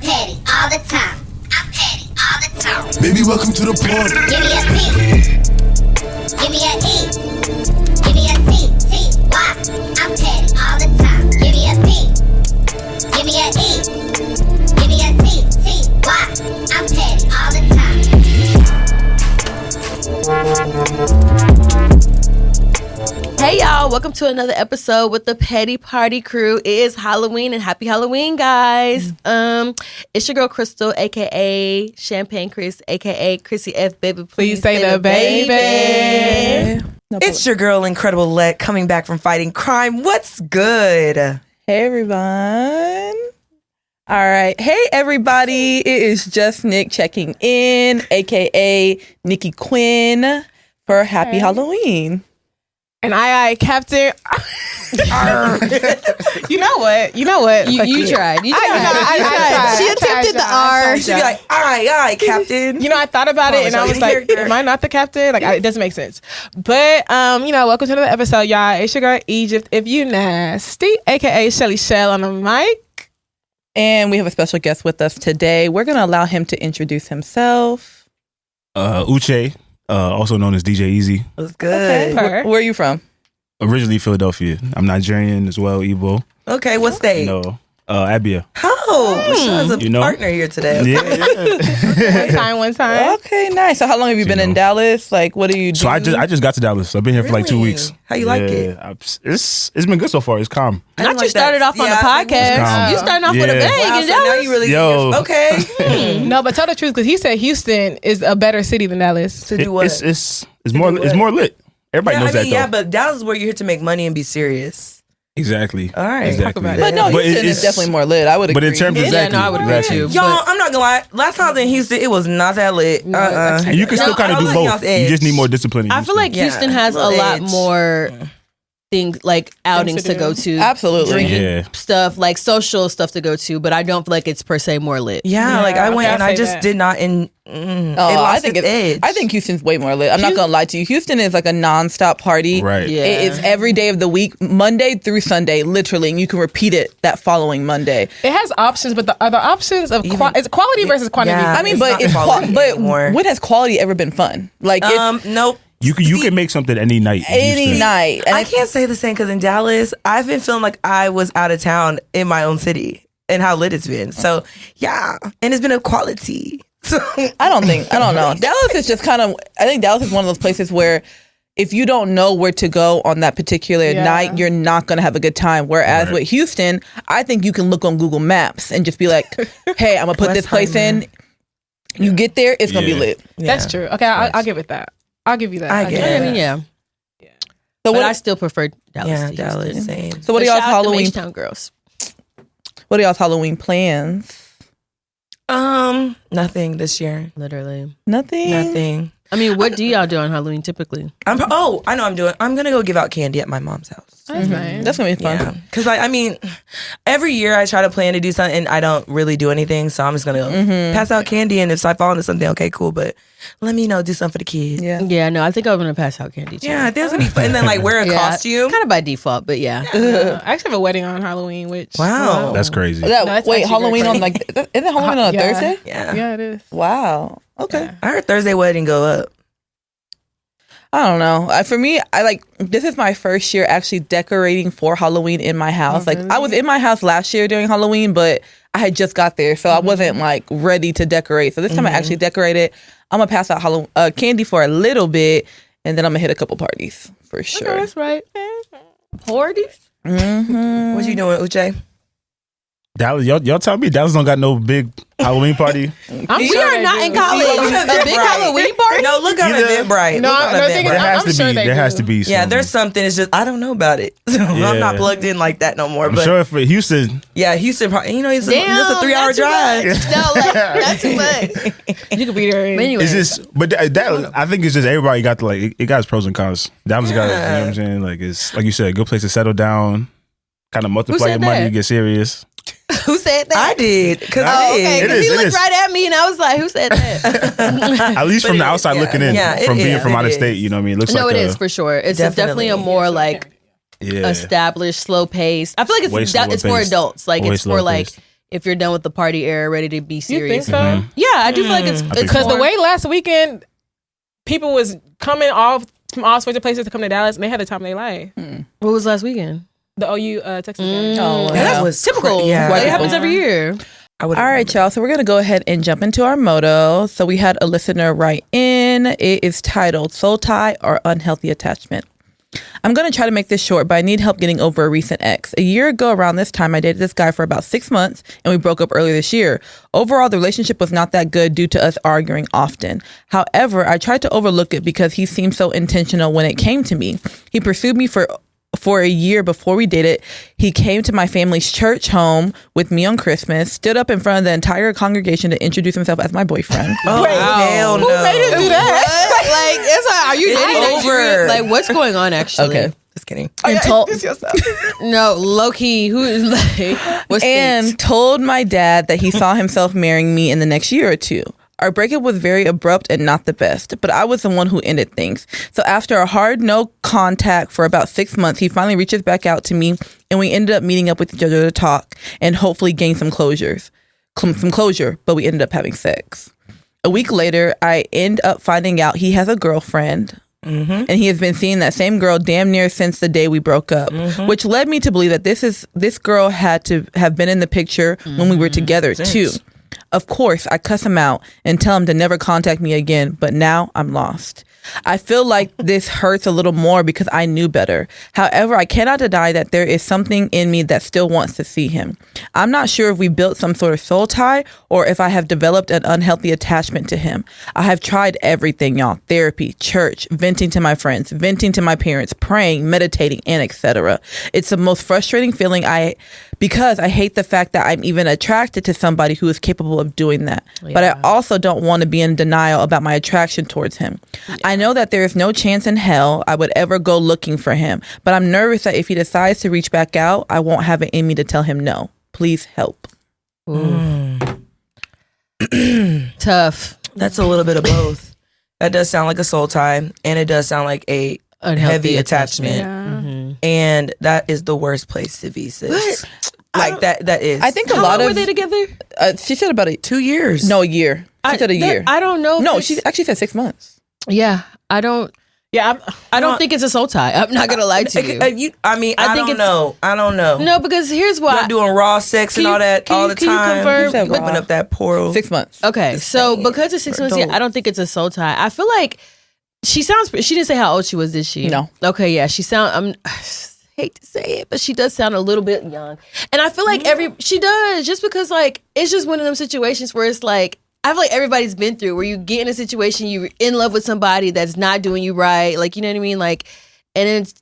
petty all the time. I'm petty all the time. Baby, welcome to the party. Give me a P. Give me a E. Give me a T. T-Y. I'm petty all the time. Give me a P. Give me a E. Give me a T. T-Y. I'm petty all the time. Hey y'all, welcome to another episode with the Petty Party Crew. It is Halloween and happy Halloween, guys. It's your girl Crystal, aka Champagne Chris, aka Chrissy F. Baby, please say the baby. It's your girl Incredible Let coming back from fighting crime. What's good? Hey everyone. All right. Hey everybody. It is just Nick checking in, aka Nikki Quinn, for Happy Halloween. And I Captain. You know what? You tried. You tried. She attempted the R. She'd be like, aye, Captain. You know, I thought about it and I was like, am I not the captain? Like, it doesn't make sense. But, welcome to another episode, y'all. It's your girl Egypt, if you nasty, aka Shelly Shell on the mic. And we have a special guest with us today. We're going to allow him to introduce himself. Uche. Also known as DJ Eazy. What's good? Okay. Where are you from? Originally Philadelphia. I'm Nigerian as well, Igbo. Okay, what state? No, Abia. Oh, Rashawn's a partner here today. Okay. Yeah. One time. Okay, nice. So how long have you been in Dallas? Like, what do you do? So I just got to Dallas. I've been here for like 2 weeks. How you like it? It's been good so far. It's calm. Not you started off on the podcast. You starting off with a bang. Wow, in so now Dallas? you really okay. No, but tell the truth, because he said Houston is a better city than Dallas. To do what? It's more lit. Everybody knows that though. Yeah, but Dallas is where you're here to make money and be serious. Exactly. All right. Exactly. Talk about it. But no, Houston is definitely more lit. I would agree. But in terms of I would agree too. Y'all, I'm not gonna lie. Last time I was in Houston, it was not that lit. And you can still kind of do both. You just need more discipline. I feel like Houston has a lot more things like outings to go to. Absolutely. Drinking stuff, like social stuff to go to, but I don't feel like it's per se more lit. Yeah, like I went and I just did not I think Houston's way more lit. I'm not gonna lie to you. Houston is like a nonstop party. Right. Yeah. It is every day of the week, Monday through Sunday, literally, and you can repeat it that following Monday. It has options, but the other options of it's quality versus quantity. Yeah, I mean, but when has quality ever been fun? Like, nope. You can make something any night. Any night. And I can't say the same because in Dallas, I've been feeling like I was out of town in my own city and how lit it's been. So yeah, and it's been a quality. So I don't know. Dallas is just I think Dallas is one of those places where if you don't know where to go on that particular night, you're not going to have a good time. Whereas with Houston, I think you can look on Google Maps and just be like, hey, I'm going to put this place in. You get there, it's going to be lit. Yeah. That's true. Okay, I'll give it that. I'll give you that. I get it. Yeah. So I still prefer Dallas. Yeah, to Dallas, Houston. same. So what are y'all's Halloween? Town girls. What are y'all's Halloween plans? Nothing this year. Literally. Nothing. I mean, what do y'all do on Halloween typically? I know I'm doing. I'm gonna go give out candy at my mom's house. That's nice. That's gonna be fun. Yeah, because I mean, every year I try to plan to do something, and I don't really do anything. So I'm just gonna pass out candy, and if I fall into something, okay, cool. But let me do something for the kids. Yeah. No, I think I'm gonna pass out candy too. Yeah, I think it's gonna be fun. And then like wear a costume, kind of by default, but yeah. I actually have a wedding on Halloween, which wow, That's crazy. Wait, Halloween on isn't Halloween on a Thursday? Yeah, it is. Wow. Okay. Yeah. I heard Thursday wedding go up. I don't know. For me, this is my first year actually decorating for Halloween in my house. Like I was in my house last year during Halloween, but I had just got there, so I wasn't like ready to decorate. So this time I actually decorated. I'm gonna pass out candy for a little bit, and then I'm gonna hit a couple parties for sure. Okay, that's right. Parties? What you doing, Uche? Dallas, y'all tell me Dallas don't got no big Halloween party. We are not in college. A big Halloween party? No, look on Eventbrite. No, There has to be. Yeah, there's something. It's just I don't know about it. So I'm not plugged in like that no more. I'm but sure for Houston. Yeah, Houston. It's a 3-hour drive. No, that's too much. You could be there. Anyway. It's just, but that I think it's just everybody got it got its pros and cons. Dallas got, you know what I'm saying? Like it's like you said, a good place to settle down, kind of multiply your money, get serious. Who said that? I did. Because he looked right at me and I was like, who said that? At least from the outside looking in, from being from out of state, you know what I mean? It looks it is for sure. It's definitely a more like established, slow pace. I feel like it's for adults. Like it's for like if you're done with the party era, ready to be You serious. think so? Yeah, I do feel like it's Because the more- way last weekend people was coming off from all sorts of places to come to Dallas, and they had the time of their life. What was last weekend? The OU Texas game. Oh, That wow. was Typical. Yeah, Like, it happens every year. I would. All right, y'all. So we're going to go ahead and jump into our motto. So we had a listener write in. It is titled Soul Tie or Unhealthy Attachment. I'm going to try to make this short, but I need help getting over a recent ex. A year ago around this time, I dated this guy for about 6 months and we broke up earlier this year. Overall, the relationship was not that good due to us arguing often. However, I tried to overlook it because he seemed so intentional when it came to me. He pursued me for a year before we dated. He came to my family's church home with me on Christmas, stood up in front of the entire congregation to introduce himself as my boyfriend. Oh, hell no. Who made him do that? Like, it's like, are you It's dating over. Nigerian? Like, what's going on actually? Okay. Just kidding. And told, No, low key. Who is like? What's and told my dad that he saw himself marrying me in the next year or two. Our breakup was very abrupt and not the best, but I was the one who ended things. So after a hard no contact for about 6 months, he finally reaches back out to me and we ended up meeting up with each other to talk and hopefully gain some closure, but we ended up having sex. A week later, I end up finding out he has a girlfriend. And he has been seeing that same girl damn near since the day we broke up, which led me to believe that this girl had to have been in the picture when we were together too. Of course, I cuss him out and tell him to never contact me again, but now I'm lost. I feel like this hurts a little more because I knew better. However, I cannot deny that there is something in me that still wants to see him. I'm not sure if we built some sort of soul tie or if I have developed an unhealthy attachment to him. I have tried everything, y'all. Therapy, church, venting to my friends, venting to my parents, praying, meditating, and etc. It's the most frustrating feeling because I hate the fact that I'm even attracted to somebody who is capable of doing that. Yeah. But I also don't want to be in denial about my attraction towards him. Yeah. I know that there is no chance in hell I would ever go looking for him, but I'm nervous that if he decides to reach back out, I won't have it in me to tell him no. Please help. Tough. That's a little bit of both. That does sound like a soul tie, and it does sound like a heavy attachment. Yeah. And that is the worst place to be, sis. Like that is. I think How long were they together? She said about 2 years. No, a year. She said a year. I don't know. No, she actually said 6 months. Yeah, I don't. Yeah, I don't think it's a soul tie. I'm not gonna lie to you. I don't know. I don't know. No, because here's why. You're doing raw sex and all that all the time. Confirm? Open up that portal. 6 months. Okay, so because it's 6 months, yeah, I don't think it's a soul tie. I feel like she didn't say how old she was, did she? No. Okay, yeah, I hate to say it, but she does sound a little bit young. And I feel like she does, just because like it's just one of them situations where it's like, I feel like everybody's been through where you get in a situation, you're in love with somebody that's not doing you right. Like, you know what I mean? Like, and it's,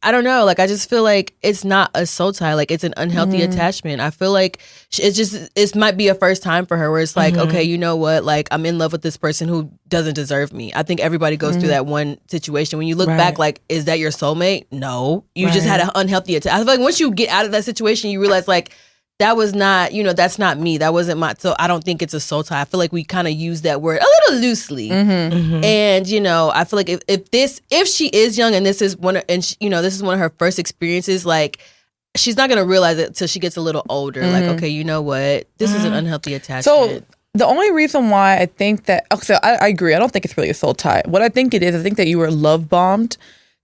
I don't know. Like, I just feel like it's not a soul tie. Like, it's an unhealthy attachment. I feel like it might be a first time for her where it's like, okay, you know what? Like, I'm in love with this person who doesn't deserve me. I think everybody goes through that one situation. When you look back, like, is that your soulmate? No. You just had an unhealthy attachment. I feel like once you get out of that situation, you realize, like, that was not, that's not me. That wasn't my, so I don't think it's a soul tie. I feel like we kind of use that word a little loosely. And, I feel like if she is young and this is this is one of her first experiences, like, she's not going to realize it till she gets a little older. Like, okay, you know what? This is an unhealthy attachment. So the only reason why I think that, I agree. I don't think it's really a soul tie. What I think it is, I think that you were love bombed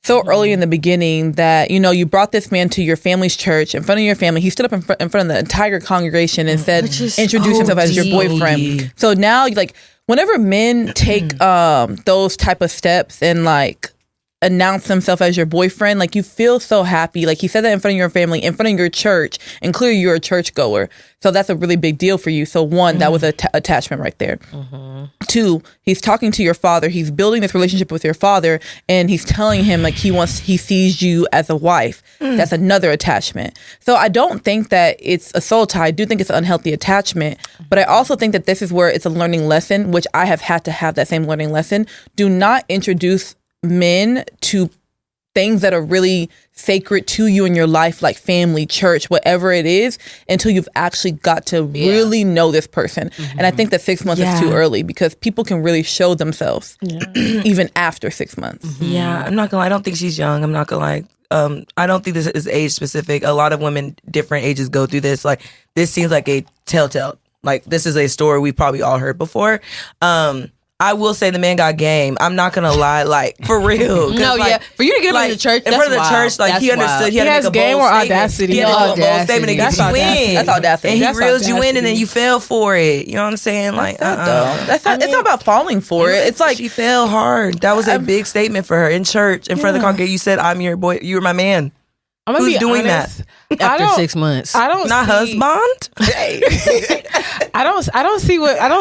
so early in the beginning that, you brought this man to your family's church in front of your family. He stood up in front of the entire congregation and said, introduce himself as your boyfriend. So now, like, whenever men take those type of steps and, like, announce themselves as your boyfriend, like, you feel so happy. Like, he said that in front of your family, in front of your church, and clearly you're a churchgoer. So that's a really big deal for you. So one, that was an attachment right there. Two, he's talking to your father. He's building this relationship with your father, and he's telling him, like, he sees you as a wife. That's another attachment. So I don't think that it's a soul tie. I do think it's an unhealthy attachment, but I also think that this is where it's a learning lesson, which I have had to have that same learning lesson. Do not introduce men to things that are really sacred to you in your life, like family, church, whatever it is, until you've actually got to really know this person. And I think that 6 months is too early because people can really show themselves even after 6 months. Yeah, I'm not gonna lie. I don't think she's young. I'm not gonna lie. I don't think this is age specific. A lot of women, different ages, go through this. Like, this seems like a telltale. Like, this is a story we probably all heard before. I will say the man got game. I'm not gonna lie, like, for real. No, like, yeah, for you to get him like, in the church, in front of the church, like, he understood. He had to has make a game bold or statement. audacity. He had to make a bold statement and That's get you audacity. in. That's audacity. And he That's reeled you in, and then audacity. you fell for it. You know what I'm saying? Like, That's not. It's not about falling for it. It's like she fell hard. That was a big statement for her in church, in front of the congregation. You said, "I'm your boy. You're my man." I'm gonna Who's be doing honest. after 6 months. I don't Not see, husband. Hey. I don't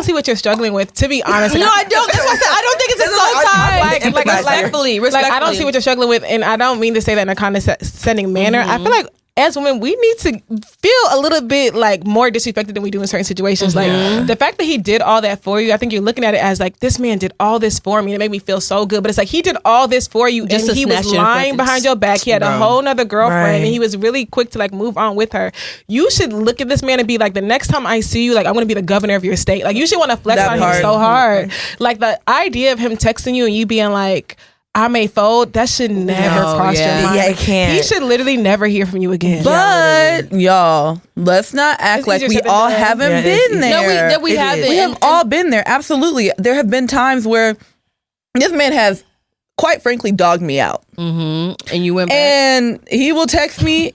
see what you're struggling with. To be honest, No, I don't. That's what I said. I don't think it's a soul tie. Like, Respectfully. like I don't see what you're struggling with, and I don't mean to say that in a condescending manner. I feel like as women, we need to feel a little bit like more disrespected than we do in certain situations. Like the fact that he did all that for you, I think you're looking at it as like, this man did all this for me, and it made me feel so good. But it's like, he did all this for you, Just and to he was snatch your lying focus. behind your back. He had a whole nother girlfriend, Right. and he was really quick to like move on with her. You should look at this man and be like, the next time I see you, like, I'm gonna be the governor of your state. Like, you should want to flex That on part. him so hard. Like, the idea of him texting you and you being like, I may fold, that should never No, cross yeah. your mind. Yeah, it can't. He should literally never hear from you again. But y'all, let's not act It's like easier we said than all done. haven't Yeah, been there. No, we It haven't. is. We have all been there. Absolutely. There have been times where this man has, quite frankly, dogged me out. And you went back. And he will text me,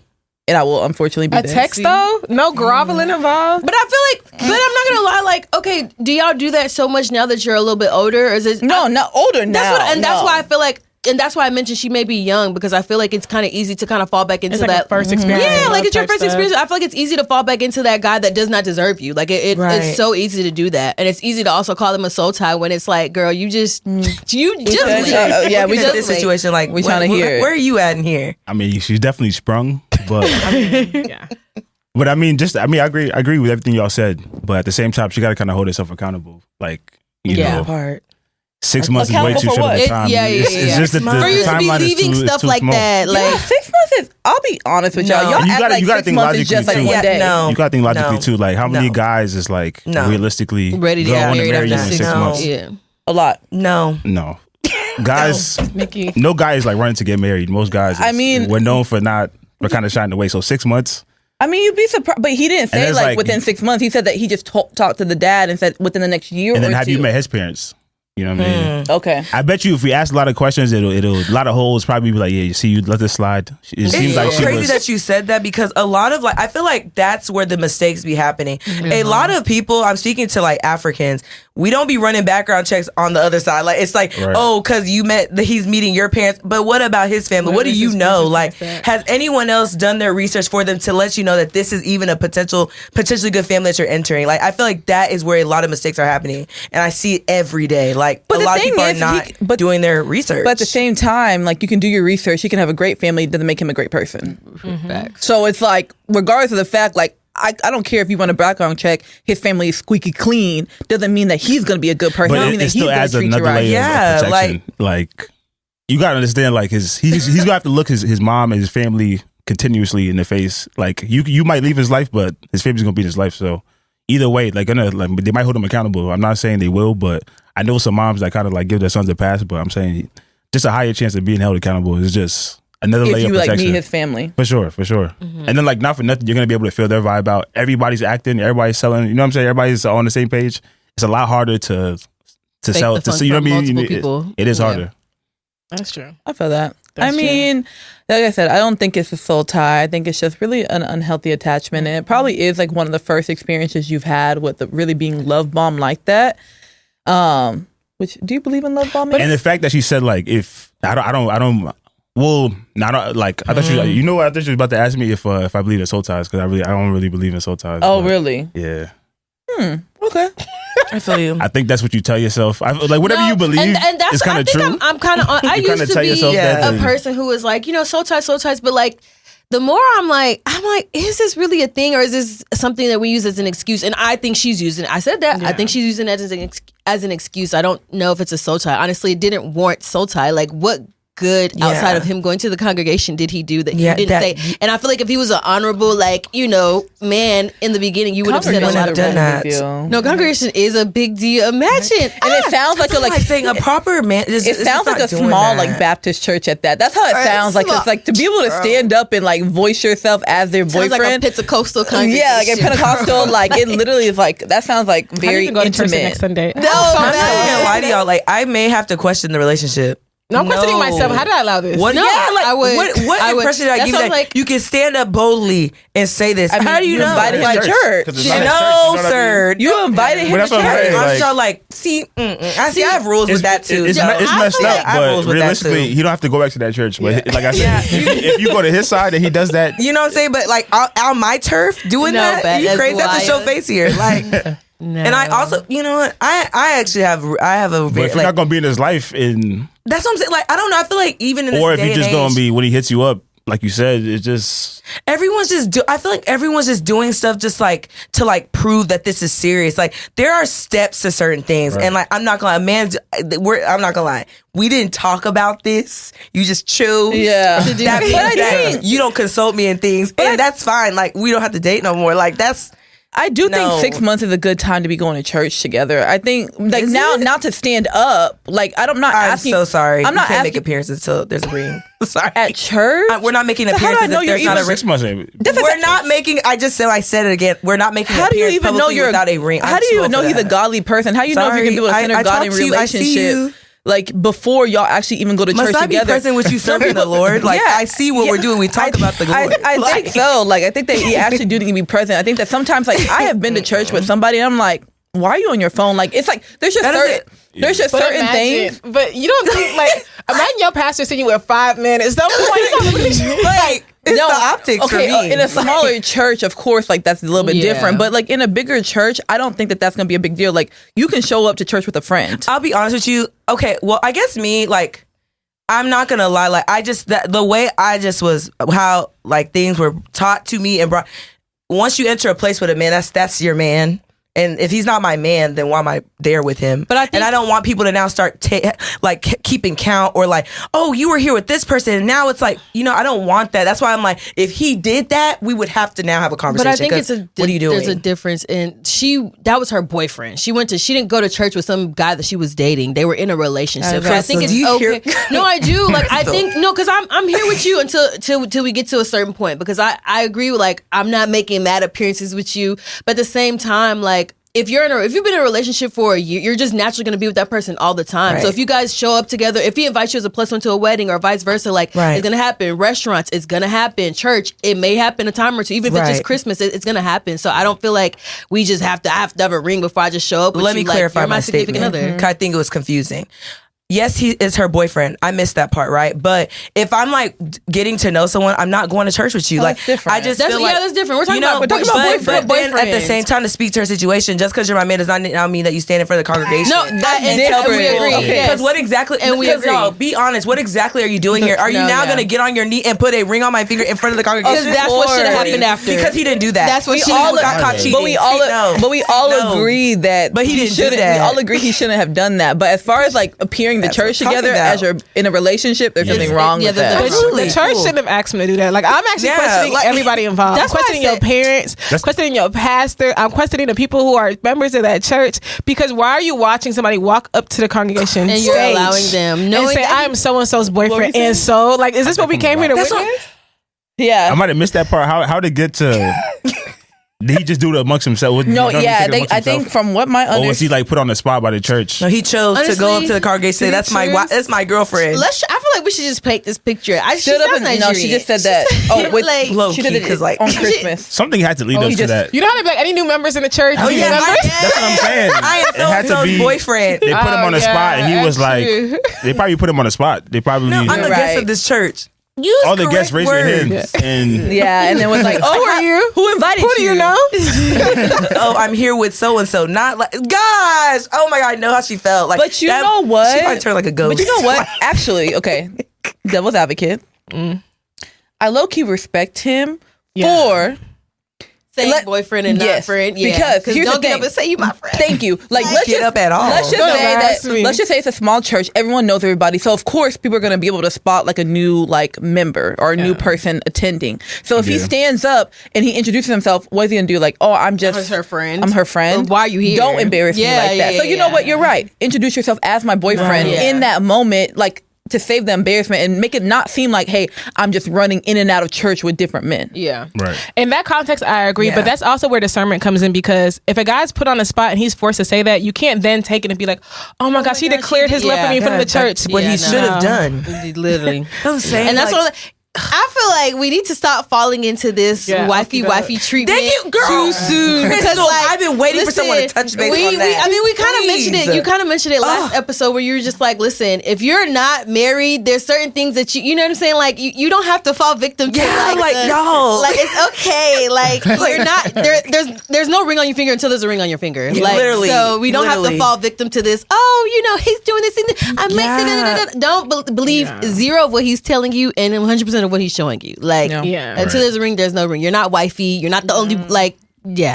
and I will unfortunately be A there. text though? No groveling involved? But I feel like, but I'm not gonna lie. Like, okay, do y'all do that so much now that you're a little bit older, or is it? No, not older now. That's what, and that's no. why I feel like, and that's why I mentioned she may be young, because I feel like it's kind of easy to kind of fall back into It's like that a first experience. Yeah, like it's your type first stuff. experience. I feel like it's easy to fall back into that guy that does not deserve you. Like Right. it's so easy to do that, and it's easy to also call them a soul tie when it's like, girl, you just Yeah, late. yeah, we Look at just this situation. Like, we tryna hear it. Where are you at in here? I mean, she's definitely sprung, but Yeah. but I mean, I agree with everything y'all said. But at the same time, she got to kind of hold herself accountable. Like, you Yeah. know, Part. 6 months is way Accountable too for short of what? a time. Yeah, It's just that For you to be timeline is leaving too- stuff too like small. that, Yeah, like 6 months is. I'll be honest with y'all. No. Y'all You act gotta- like you gotta 6 think months is just like logically, one too. day. No. You got to think logically No. too. Like, how many No. guys is like No. realistically ready to go get on married marry you in after 6 No. months? yeah. A lot. No. No, guys. Nikki. No guy is like running to get married. Most guys, I mean- we're known for kind of shying away. So 6 months. I mean, you'd be surprised, but he didn't say it's like like- within 6 months. He said that he just talked to the dad and said within the next year And then or have two. you met his parents? You know what I mean? Okay. I bet you if we ask a lot of questions, it'll a lot of holes probably be like, yeah, you see, you let this slide. It seems It's like so she crazy was. that you said that, because a lot of, like, I feel like that's where the mistakes be happening. A lot of people, I'm speaking to like Africans, we don't be running background checks on the other side. Like, it's like, Right. oh, because he's meeting your parents, but what about his family? What do you know? Like, has anyone else done their research for them to let you know that this is even a potentially good family that you're entering? Like, I feel like that is where a lot of mistakes are happening, and I see it every day. Like, But a the lot of thing people are is, not doing their research. But at the same time, like, you can do your research. He can have a great family. It doesn't make him a great person. Facts. So it's like, regardless of the fact, like, I don't care if you run a background check, his family is squeaky clean. Doesn't mean that he's going to be a good person. But Doesn't it mean that he's still going adds to treat you another right. layer Yeah, of protection. Like, you gotta understand, like he's gonna have to look his mom and his family continuously in the face. Like, you might leave his life, but his family's gonna be in his life. So either way, like they might hold him accountable. I'm not saying they will, but I know some moms that kind of like give their sons a pass. But I'm saying just a higher chance of being held accountable is just another If layer you of like protection. meet his family. For sure. And then, like, not for nothing, you're going to be able to feel their vibe out. Everybody's acting, everybody's selling. You know what I'm saying? Everybody's on the same page. It's a lot harder to sell. the fun You know for what I mean? multiple people. It is Yeah. harder. That's true. I feel that. That's I mean, like I said, I don't think it's a soul tie. I think it's just really an unhealthy attachment. And it probably is like one of the first experiences you've had with really being love bombed like that. Which, do you believe in love bombing? And the fact that she said, like, if I don't. Well, not like I thought you know what, I thought she was about to ask me if I believe in soul ties, because I don't really believe in soul ties. Oh, but, really? Yeah. Okay. I feel you. I think that's what you tell yourself. Like, whatever you believe and that's is kind I of think true. I'm kind of. I You kinda used to tell be yourself that, a and- person who was like, soul ties, but like. The more I'm like, is this really a thing, or is this something that we use as an excuse? And I think she's using it. I said that. I think she's using it as an excuse. I don't know if it's a soul tie. Honestly, it didn't warrant soul tie. Like, what good outside of him going to the congregation did he do that you didn't say? And I feel like if he was an honorable, like, man in the beginning, you would have said a lot of that. No, congregation is a big deal. Imagine. And it sounds like saying a proper man. It sounds like a small like Baptist church at that. That's how it sounds like. It's like to be able to stand up and like voice yourself as their boyfriend. Sounds like a Pentecostal congregation. Yeah, like a Pentecostal. Like it literally is like that sounds like very intimate. Next Sunday. No, I'm not gonna lie to y'all. Like I may have to question the relationship. No, I'm questioning myself. How did I allow this? What? No, I would. What impression did I give you that like, you can stand up boldly and say this? I mean, how do you know? Invited him to church. No, sir. You invited him to church. I'm sure, like, I have rules with that too. It's messed up, but realistically, he don't have to go back to that church. But like I said, if you go to his side and he does that, you know what I'm saying? But like on my turf, doing that, you crazy? That's a show face here, like. No. And I also, you know what? I actually have a. But if you're not gonna be in his life, and that's what I'm saying. Like I don't know. I feel like even in this or if day you're just and gonna age, be when he hits you up, like you said, it's just everyone's just. I feel like everyone's just doing stuff just like to like prove that this is serious. Like there are steps to certain things, and like I'm not gonna lie, I'm not gonna lie. We didn't talk about this. You just chose. Yeah, that means that you don't consult me in things, and that's fine. Like we don't have to date no more. Like that's. I do think 6 months is a good time to be going to church together. I think like now to stand up. Like I'm asking. I'm so sorry. I'm not can't asking, make appearances till there's a ring. Sorry. At church. We're not making How appearances. do I know if you're there's not a even 6 months. We're not making. I said it again. We're not making. How do you appearance even know you're without a ring? How do you even know he's a godly person? How do you know if you're gonna be able to center God in relationship? Like before y'all actually even go to church together. Must I be present with you serving the Lord? Like I see what we're doing. We talk about the Lord. I think so. Like I think that you actually do need to be present. I think that sometimes like I have been to church with somebody and I'm like, why are you on your phone? Like it's like there's just certain things. But you don't think like imagine your pastor sitting with 5 men. At some point, like it's the optics for me. In a smaller church, of course, like that's a little bit different. But like in a bigger church, I don't think that that's gonna be a big deal. Like you can show up to church with a friend. I'll be honest with you. Okay, well, I guess me like. I'm not gonna lie. Like the way I just was, how like things were taught to me and brought. Once you enter a place with a man, that's your man. And if he's not my man, then why am I there with him? But I don't want people to now start keeping count or like, oh, you were here with this person, and now it's like, I don't want that. That's why I'm like, if he did that, we would have to now have a conversation. But I think what are you doing? There's a difference in that was her boyfriend. She didn't go to church with some guy that she was dating. They were in a relationship. So I think it's okay. No, I do. Like I think because I'm here with you until we get to a certain point, because I agree with like I'm not making mad appearances with you, but at the same time like. If you've been in a relationship for a year, you're just naturally going to be with that person all the time. Right. So if you guys show up together, if he invites you as a +1 to a wedding or vice versa, like it's going to happen. Restaurants, it's going to happen. Church, it may happen a time or two. Even if it's just Christmas, it's going to happen. So I don't feel like we just have to have a ring before I just show up. Let me clarify my statement. Other. I think it was confusing. Yes, he is her boyfriend. I missed that part, right? But if I'm like getting to know someone, I'm not going to church with you. Like I just feel like that's different. We're talking about boyfriend. But then at the same time, to speak to her situation, just because you're my man does not mean that you stand in front of the congregation. No, we agree. Because what exactly? And we agree. No, be honest. What exactly are you doing here? Are you now going to get on your knee and put a ring on my finger in front of the congregation? Because that's what should have happened after. Because he didn't do that. That's what got caught cheating. But we all agree that. But he didn't do that. We all agree he shouldn't have done that. But as far as like appearing to church together. As you're in a relationship, there's something wrong with that. The church shouldn't have asked me to do that. Like I'm actually questioning everybody involved. I'm questioning your parents, questioning your pastor. I'm questioning the people who are members of that church, because why are you watching somebody walk up to the congregation and you're allowing them and say I am so and so's boyfriend? And so, like, is this what we came here to witness? Yeah, I might have missed that part. How to get to? Did he just do it amongst himself? I think from what my understanding, or was he like put on the spot by the church? No, he chose to go up to the congregation. Say that's my girlfriend. I feel like we should just paint this picture. I stood up and no, she just said that. She did it because like on Christmas. Something had to lead up to that. You don't have to be like any new members in the church. Oh yeah, that's what I'm saying. I am so boyfriend. They put him on the spot, and he was like, they probably put him on the spot. They probably. No, I'm the guest of this church. All the guests raised their hands, and and then was like, "Oh, who are you? Who invited you? Who do you know?" Oh, I'm here with so and so. Not like, gosh, oh my god, I know how she felt. Like, but you know what? She might turn like a ghost. But you know what? Actually, okay, devil's advocate. I low key respect him for saying boyfriend and not friend. Yeah, because here's don't the get thing. up and say you my friend. Thank you. Like, let's get up at all. Let's just say it's a small church. Everyone knows everybody, so of course people are going to be able to spot like a new like member or a new person attending. So if he stands up and he introduces himself, what is he going to do? Like, oh, I'm her friend. I'm her friend. Or why are you here? Don't embarrass me like that. So you know what? You're right. Introduce yourself as my boyfriend in that moment, like, to save the embarrassment and make it not seem like, hey, I'm just running in and out of church with different men. Yeah. Right. In that context, I agree. But that's also where discernment comes in, because if a guy's put on the spot and he's forced to say that, you can't then take it and be like, oh my gosh, he declared his love for me in front of the church. That's what he should have done. Literally. I'm saying, and that's what I feel like we need to stop falling into this wifey treatment too soon. Crystal, like, I've been waiting for someone to touch base on that. I mean, we kind of mentioned it. You kind of mentioned it last episode where you were just like, listen, if you're not married, there's certain things that you know what I'm saying? Like, you don't have to fall victim to y'all. Like, it's okay. Like, you're not, there's no ring on your finger until there's a ring on your finger. Like, literally. So we don't have to fall victim to this. Oh, you know, he's doing this. Don't believe zero of what he's telling you and 100% of what he's showing you. Like, until there's a ring, there's no ring. You're not wifey. You're not the only,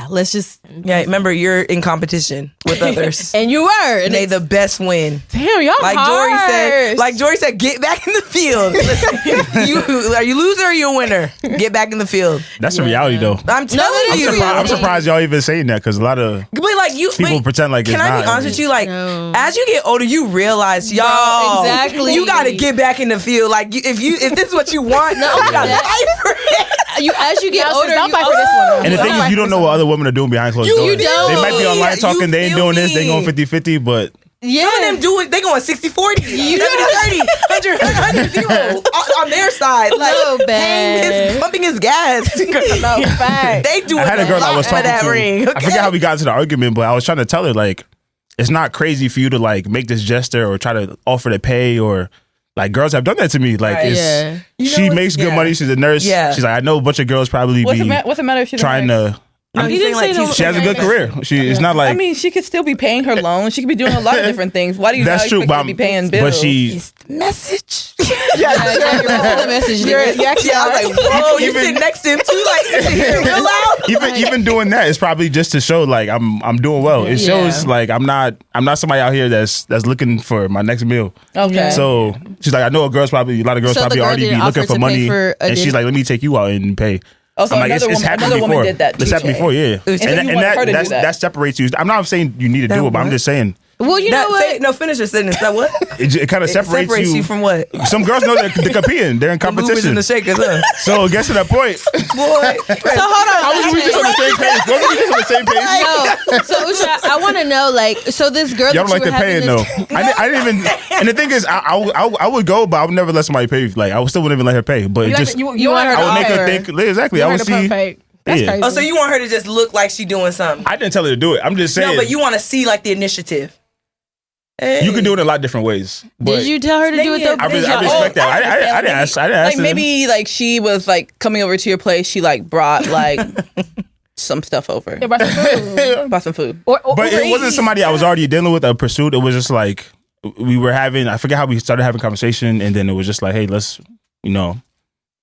let's just. Yeah, remember, you're in competition with others. And you were. And may the best win. Damn, y'all Jori said, get back in the field. Listen, are you loser or are you a winner? Get back in the field. That's the reality, though. I'm telling you. I'm surprised y'all even saying that, because a lot of people pretend like it's not. Can I be honest with you? Like, as you get older, you realize, y'all, you got to get back in the field. Like, if this is what you want, you got to fight for it. As you get older, don't fight for this one. And the thing is, you don't know what other women are doing behind closed doors. They might be online talking, they ain't doing this, they going 50-50, but some of them do it, they going 60-40, 70-30, 100-0 on their side. Like, pumping his gas. No, fact. They do it. I had a girl I was talking that to. Ring. Okay. I forget how we got into the argument, but I was trying to tell her, like, it's not crazy for you to like make this gesture or try to offer to pay, or like, girls have done that to me. Like, she makes good money. She's a nurse. Yeah. She's like, I know a bunch of girls probably what's the matter if she's trying to. No, he didn't say she has a good career. It's not like. I mean, she could still be paying her loan. She could be doing a lot of different things. Why do you that's not expect true, her to be paying bills? But she. Message. You're the message. I was like, whoa, you sit next to him too, like, real loud. Even doing that is probably just to show like I'm doing well. It shows like I'm not somebody out here that's looking for my next meal. Okay. So she's like, I know a lot of girls probably already be looking for money, and she's like, let me take you out and pay. Also, I'm like, another woman did that too. It's happened before, yeah. And that separates you. I'm not saying you need to do it, but I'm just saying. Well, you know what? No, finish your sentence. That what? It kind of separates you from what? Some girls know they're competing. They're in competition. The and the shakers, huh? So get to that point. Boy. So hold on. How was we just on the same page? Wasn't we just on the same page? No. So Usha, I want to know, like, so this girl. Y'all don't like the paying though. I didn't even. And the thing is, I would go, but I would never let somebody pay. Like, I still wouldn't even let her pay. But you want her to I would make her think. Exactly. I would see. That's crazy. Oh, so you want her to just look like she doing something? I didn't tell her to do it. I'm just saying. No, but you want to see like the initiative. Hey. You can do it in a lot of different ways. Did you tell her to do it though? I respect that. I didn't ask. Like, maybe like she was like coming over to your place. She like brought like some stuff over. Yeah, brought some food. But it wasn't somebody I was already dealing with or pursued. It was just like we were having. I forget how we started having conversation, and then it was just like, hey, let's,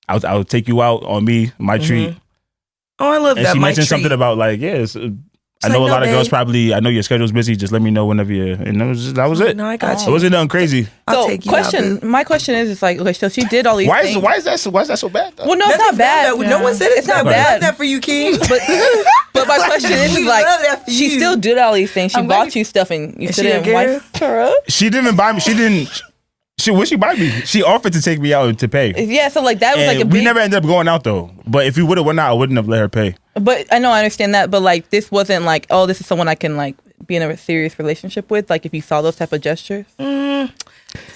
I'll take you out on me, my treat. Oh, I love and that. She mentioned something about like, I know a lot of girls probably. I know your schedule's busy. Just let me know whenever you. And that was it. No, I got you. It wasn't nothing crazy. I'll take you out, my question is like, okay, so she did all these things. Why is that so bad though? Well, no, it's not bad. No one said it's not bad. I love that for you, King. But my question is like, she still did all these things. She bought you stuff, and you didn't wipe her up. She didn't even buy me. She didn't. Would she buy me? She offered to take me out to pay. Yeah, so like that was like a big... We never ended up going out though. But if we would have went out, I wouldn't have let her pay. But I know, I understand that. But like, this wasn't like, oh, this is someone I can like be in a serious relationship with. Like, if you saw those type of gestures. I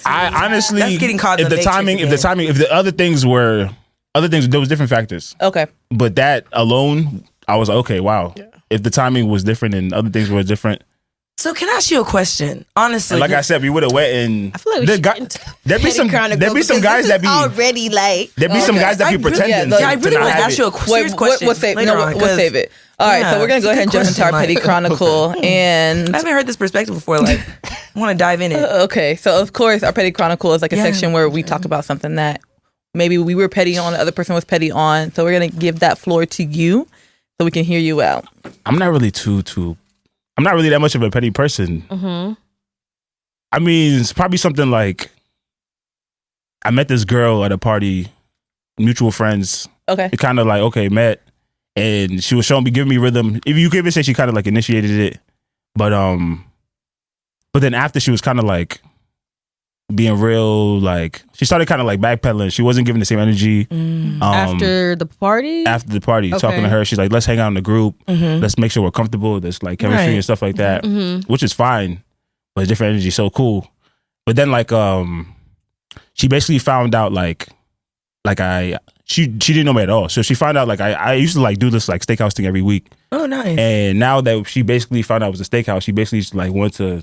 honestly, that's getting caught if the timing, if the other things, there was different factors. Okay. But that alone, I was like, okay, wow. Yeah. If the timing was different and other things were different. So can I ask you a question? Honestly, and like I said, we would have went and I feel like there'd be some guys that be already like there'd be some guys that be pretending. I really want to ask you a serious question. We'll save it. All right, so we're gonna go ahead and jump into our petty chronicle, and I haven't heard this perspective before. Like, I want to dive in it. Okay, so of course, our petty chronicle is like a section where we talk about something that maybe we were petty on, the other person was petty on. So we're gonna give that floor to you so we can hear you out. I'm not really I'm not really that much of a petty person. Mm-hmm. I mean, it's probably something like I met this girl at a party, mutual friends. Okay. It kind of like, okay, met, and she was giving me rhythm. If you could even say she kind of like initiated it, but then after she was kind of like being real, like she started kind of like backpedaling. She wasn't giving the same energy. After the party? After the party, Okay. talking to her, she's like, let's hang out in the group. Let's make sure we're comfortable. There's like chemistry Right. and stuff like that, Mm-hmm. which is fine, but it's different energy, so cool. But then like she basically found out like she didn't know me at all. So she found out like I used to like do this like steakhouse thing every week. Oh, nice. And now that she basically found out it was a steakhouse, she basically like went to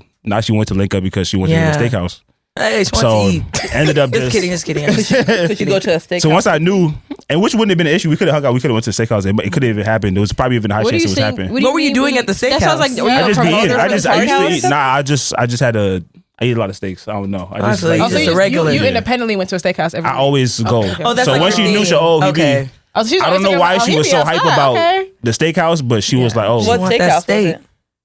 link up because she went to the steakhouse. Hey, she So wants to eat. ended up Just kidding. Could you go to a steakhouse? So once I knew, and which wouldn't have been an issue, we could have hung out. We could have went to the steakhouse. It could have even happened. There was probably even a high What do chance you it was think? happening. What were you doing at the That sounds like steakhouse? were you I a just be promoter eating. for the I used to steakhouse? eat. Nah, I just had I eat a lot of steaks. I don't know. I just feel like, you. Oh, so Just a regular. you Yeah. independently went to a steakhouse every I week. always go. Oh, that's so like once your she knew, thing. he be. Oh, so she's I on don't know Instagram, why oh, she he was be so outside, hype about okay. the steakhouse, but she was like, oh, What want that steakhouse was steak. it?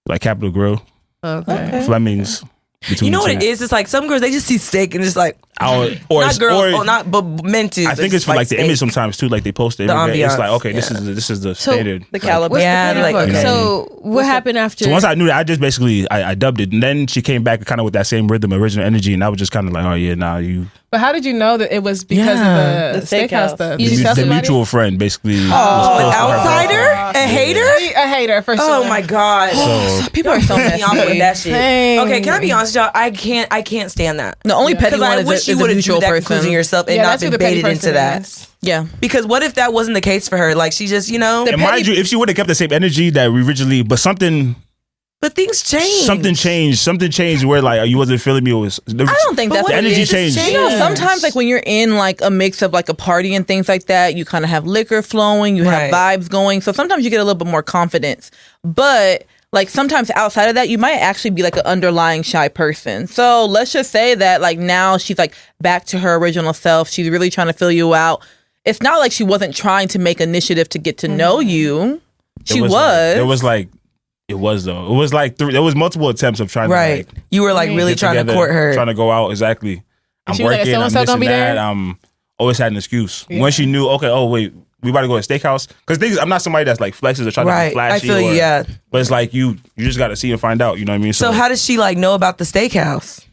like Capitol Grill, Okay. Fleming's. between You know the what two. it is? It's like some girls, they just see steak and just like, Or not girls, or not but men too. I think it's for like the image sometimes too. Like they post the image. It's ambiance, like, okay, yeah. this is the So, standard. The caliber. What's Yeah, the like, like, okay. So what happened after? So once I knew that, I just basically I dubbed it, and then she came back kind of with that same rhythm, original energy, and I was just kind of like, oh yeah, nah, you But how did you know that it was because Yeah. of the steakhouse steakhouse. stuff? You Did you tell the somebody? mutual friend basically. Oh, was an close to her. outsider? A hater? A hater for sure. Oh my God. So People are so Put me off with messy. that shit. Dang. Okay, can I be honest, y'all? I can't stand that. The only petty Because I one wish is you a would have mutual drew that person. conclusion yourself and Yeah, not that's who been the petty baited into person that. is. Yeah. Because what if that wasn't the case for her? Like she just, and mind you, if she would have kept the same energy that we originally, but something changed. Something changed where like you wasn't feeling me. It was I don't think that's the what it energy is. changed. You know, sometimes like when you're in like a mix of like a party and things like that, you kind of have liquor flowing, you have Right. vibes going. So sometimes you get a little bit more confidence. But like sometimes outside of that, you might actually be like an underlying shy person. So let's just say that like now she's like back to her original self. She's really trying to fill you out. It's not like she wasn't trying to make initiative to get to know you. She was. It was like there was multiple attempts of trying Right. to like You were like really get trying to together, court her. trying to go out. Exactly. I'm she was like, working. I'm so-and-so this gonna and be that. there? Always had an excuse. When she knew, okay, oh wait, we about to go to a steakhouse. Because I'm not somebody that's like flexes or trying to Right. be flashy. I feel you, or- yeah. But it's like you just got to see and find out. You know what I mean? So how does she like know about the steakhouse?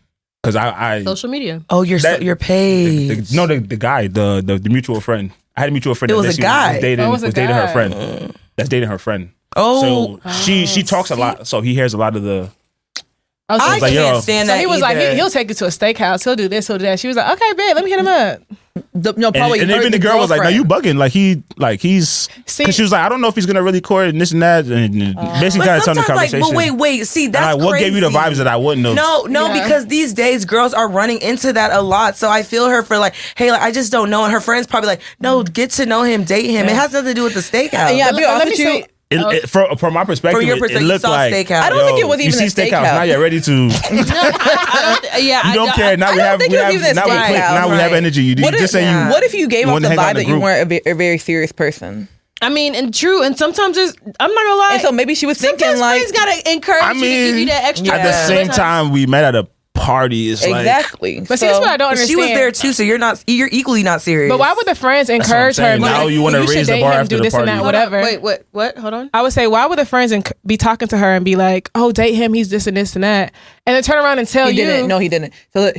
Because I social media. Oh, your page. the guy, the mutual friend. I had a mutual friend. It that was a basically guy. Was dating, Oh, it was a was dating her guy. friend. That's dating her friend. Oh, So she talks a lot. So he hears a lot of the. I was I like, like, can't yo. stand so that. he was like, either. he'll take you to a steakhouse. He'll do this, he'll do that. She was like, okay, babe, let me hit him up. No, probably. And her even the girl was like, "No, you bugging." He's See- because she was like, "I don't know if he's gonna really court and this and that," and basically But kind of turned the sometimes, like, conversation. but wait. See, And that's like, what crazy. gave you the vibes that I wouldn't have? No, Yeah. because these days girls are running into that a lot. So I feel her for like, hey, like, I just don't know. And her friends probably like, no, get to know him, date him. It has nothing to do with the steakhouse. Yeah, But be let honest me with you. say- From my perspective, From your it perspective, you looked saw like steakhouse. I don't think it was you even see a steakhouse. steakhouse. Now you're ready to. You Yeah, don't care. Now we don't have think we it was have even a now we click. steakhouse, Now we have right. energy. You What just if, say you. what if you gave you off wanna the hang out vibe in the that you group. weren't a very serious person? I mean, and true. And sometimes there's, I'm not gonna lie. And so maybe she was thinking sometimes like, friends gotta encourage I you to give you mean, that extra. at the Yeah. same time, we met at a party. It's like exactly. But see, that's what I don't But understand. she was there too, so you're equally not serious. But why would the friends what I'm encourage her? saying. Like, Now you wanna should raise the date bar him, after do the this and that, party. whatever. Wait, what? Hold on. I would say, why would the friends be talking to her and be like, "Oh, date him, he's this and this and that," and then turn around and tell he you, didn't. No, he didn't. So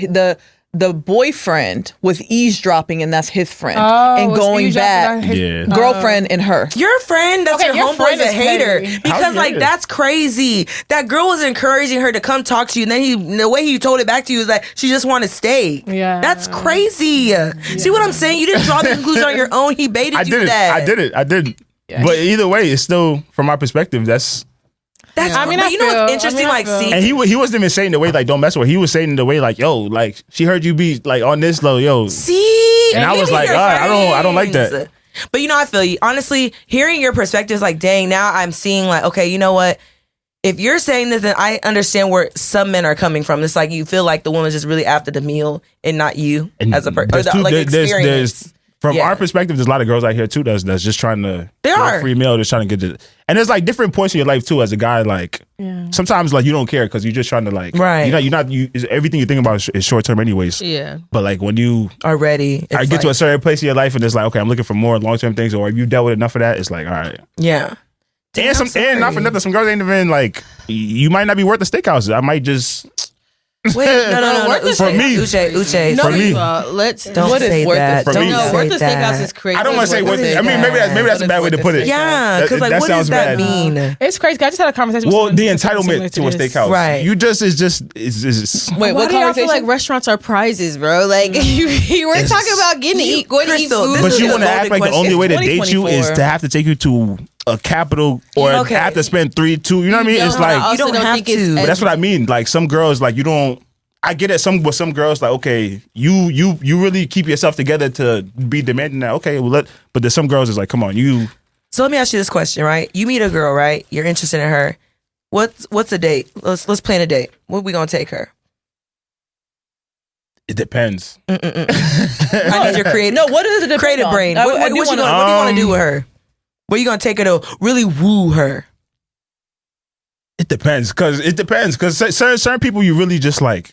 the boyfriend was eavesdropping, and that's his friend, Oh, and was going eavesdropping back, on his- Yeah. girlfriend and her. Your friend, that's Okay, your your homeboy, friend is a is hater. petty. Because How's he like hater? that's crazy. That girl was encouraging her to come talk to you, and then the way he told it back to you is that she just wanted steak. Yeah. That's crazy. See what I'm saying? You didn't draw the conclusion on your own. He baited I you did it. that. I didn't. But either way, it's still from my perspective. That's. That's. I mean, but I you know feel- what's interesting? I Like, feel- see, And he wasn't even saying the way like don't mess with her. He was saying the way like yo like she heard you be like on this low yo. see, And I was maybe like, your I don't like that. friends. But you know, I feel you. Honestly, hearing your perspective is like, dang. Now I'm seeing like, okay, you know what? If you're saying this, then I understand where some men are coming from. It's like you feel like the woman's just really after the meal and not you And as a person. there's two- Like there's experience. From our perspective, there's a lot of girls out here too that's just trying to get a free meal, just trying to get it. And there's like different points in your life too as a guy. Like sometimes like you don't care because you're just trying to like you're not everything you think about is short term anyways. Yeah. But like when you are ready, I get to a certain place in your life and it's like, okay, I'm looking for more long term things, or if you dealt with enough of that, it's like, all right. Yeah. Damn, and not for nothing, some girls ain't even like, you might not be worth the steakhouse. I might just wait, no. For me, Uche, for me, let's don't say that. For me, no, worth the steakhouse is crazy. I don't want to say worth it. I mean, maybe that's a bad way to put it. Yeah, because like, what does that mean? It's crazy. I just had a conversation. Well, the entitlement to a steakhouse, right? You just is wait. Why do y'all feel like restaurants are prizes, bro? Like you were talking about going to eat food, but you want to act like the only way to date you is to have to take you to a capital or have to spend 3-2. You know what I mean? It's like you don't have to. But that's what I mean. Like some girls, like you don't. I get it. Some girls like, okay, you really keep yourself together to be demanding that. Okay, well, but there's some girls is like, come on, you. So let me ask you this question, right? You meet a girl, right? You're interested in her. What's a date? Let's plan a date. What we gonna take her? It depends. I need your creative. No, what is it? Creative brain. What do you want to do with her? Where you gonna take her to really woo her? It depends, cause certain people you really just like.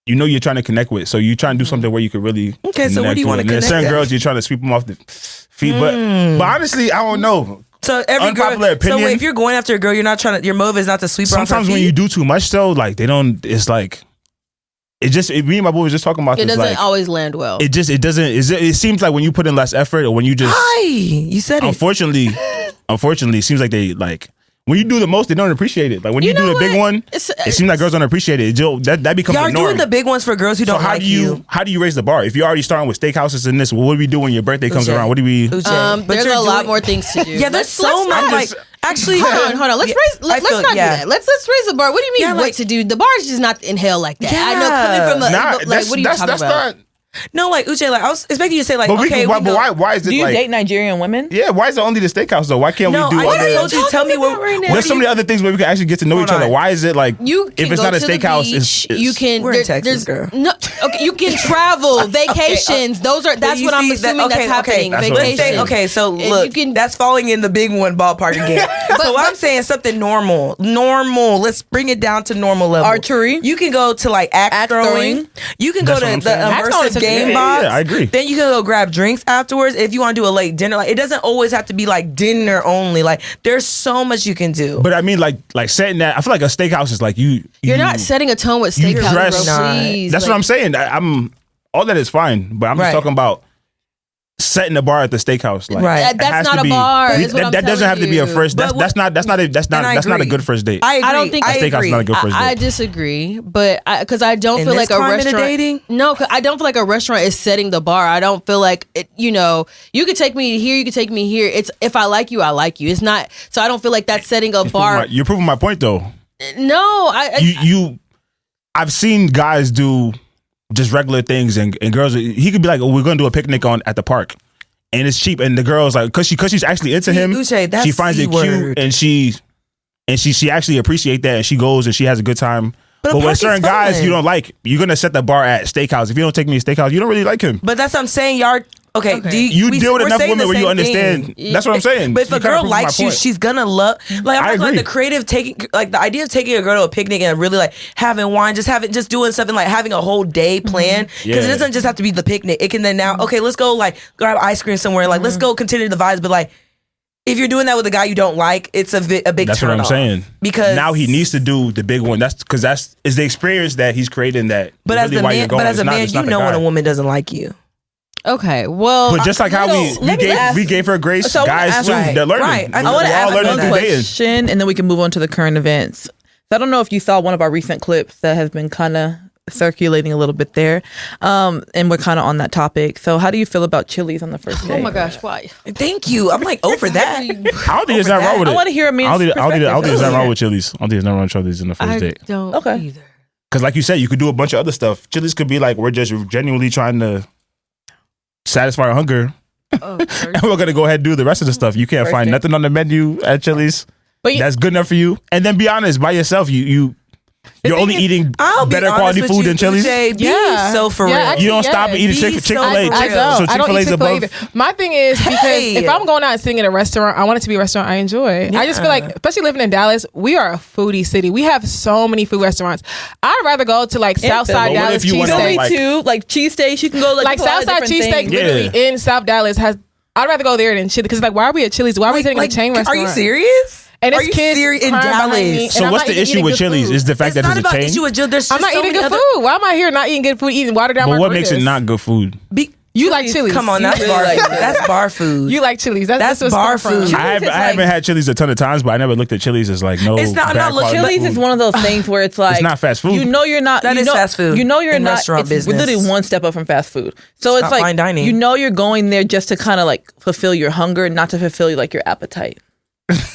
You know you're trying to connect with, so you trying to do something where you could really so what do you want to connect? There's certain girls you're trying to sweep them off the feet, but honestly, I don't know. So every girl. Opinion, so wait, if you're going after a girl, you're not trying to. Your motive is not to sweep her off her feet. Sometimes when you do too much, though, like they don't. It's like me and my boy was just talking about. It this, doesn't like, always land well. It doesn't. It seems like when you put in less effort, or when you just. Hi, you said it. Unfortunately, it seems like they like. When you do the most, they don't appreciate it. Like when you do the big one, it seems like girls don't appreciate it. That becomes y'all the norm. doing the big ones for girls who don't like you. How do you raise the bar? If you're already starting with steakhouses and this, what do we do when your birthday comes around? What do we? There's a lot more things to do. Yeah, there's so much. Like, actually, hold on. Let's not do that. Let's raise the bar. What do you mean? What to do? The bar is just not in hell like that. I know coming from like, what are you talking about? No, like Uche, like I was expecting you to say like, okay, but why is it? Do you like, date Nigerian women? Yeah, why is it only the steakhouse though? Why can't we do? What are you tell me what? Right There's so many other things where we can actually get to know each other. Why is it like if it's not a steakhouse? You can. We're in Texas, girl. No, okay, you can travel, vacations. That's what I'm assuming that's happening. Vacations. Okay, so look, that's falling in the big one ballpark again. So I'm saying something normal. Let's bring it down to normal level. Archery. You can go to like axe throwing. You can go to the immersive game box. I agree. Then you can go grab drinks afterwards if you want to do a late dinner. Like it doesn't always have to be like dinner only. Like there's so much you can do. But I mean, like setting that. I feel like a steakhouse is like You're not setting a tone with steakhouse, bro. Please. That's what I'm saying. I'm all that is fine, but I'm just talking about setting the bar at the steakhouse. Like, that's not a bar. That doesn't have to be a first. That's not a good first date. I don't think steakhouse is not a good first date. I disagree, but because I don't feel like a restaurant. Dating? No, I don't feel like a restaurant is setting the bar. I don't feel like you could take me here, you could take me here. It's if I like you, I like you. It's not. So I don't feel like that's setting a bar. You're proving my point though. No, I've seen guys do just regular things and girls. He could be like, "Oh, we're gonna do a picnic at the park, and it's cheap." And the girl's like, because she's actually into him, Uche, she finds it cute, and she actually appreciate that, and she goes and she has a good time. But with certain guys you don't like, you're gonna set the bar at steakhouse. If you don't take me to steakhouse, you don't really like him. But that's what I'm saying, y'all. Okay. You deal with enough women where you understand. That's what I'm saying. But if a girl likes you, she's gonna love. Like I agree. Like the creative the idea of taking a girl to a picnic and really like having wine, just doing something like having a whole day planned. Because it doesn't just have to be the picnic. It can then let's go like grab ice cream somewhere. Like let's go continue the vibes. But like if you're doing that with a guy you don't like, it's a big That's turn what I'm off. saying. Because now he needs to do the big one. That's because is the experience that he's creating. That but really as a man, you know when a woman doesn't like you. Okay, well, but just like how we gave her grace, guys too, they're learning. Right. I want to ask one question, and then we can move on to the current events. So I don't know if you saw one of our recent clips that has been kind of circulating a little bit there, and we're kind of on that topic. So how do you feel about Chili's on the first day? Oh my gosh, why? Thank you. I'm like over that. I don't think there's nothing wrong with it. I want to hear a man's perspective. I don't think there's nothing wrong with Chili's. I don't think there's nothing wrong with Chili's in the first date. I don't either. Because like you said, you could do a bunch of other stuff. Chili's could be like, we're just genuinely trying to satisfy our hunger. And we're going to go ahead and do the rest of the stuff. You can't find nothing on the menu at Chili's that's good enough for you. And then be honest, by yourself, you You're only eating I'll be better honest quality with food you, than Chili's. Jay, be Yeah. so for Yeah, real. actually, You don't stop and eat Be Chick-fil-A. so I real. don't. So I don't Chick-fil-A's eat Chick-fil-A above. either. My thing is because Hey. if I'm going out and sitting at a restaurant, I want it to be a restaurant I enjoy. I just feel like, especially living in Dallas, we are a foodie city. We have so many food restaurants. I'd rather go to like Southside But what Dallas if you went on, cheesesteak. like- too, like cheesesteaks. You can go like, Like Southside cheesesteak, literally in South Dallas has. I'd rather go there than Chili because like why are we at Chili's? Why are we sitting in a chain Are restaurant? you serious? And Are it's you kids serious in crying behind me, Dallas? and So I'm what's not the even issue eating with good Chili's? food. Is the fact It's that not it's a about chain? issue with Jill. There's I'm just not so eating many good other- food. Why am I here not eating good food, eating watered down But what margaritas? makes it not good food? You like Chili's? Come on, You that's really bar like food. Chili's. That's bar food. You like Chili's? That's what's bar coming from. food. I haven't had Chili's a ton of times, but I never looked at Chili's as like no. It's not- I'm bad not looking- quality Chili's food. is one of those things where it's like not fast food. You know you're not. That you is know, fast food You know you're in not. restaurant It's business. literally one step up from fast food. So it's not like fine dining. you know you're going there just to kind of like fulfill your hunger, not to fulfill like your appetite.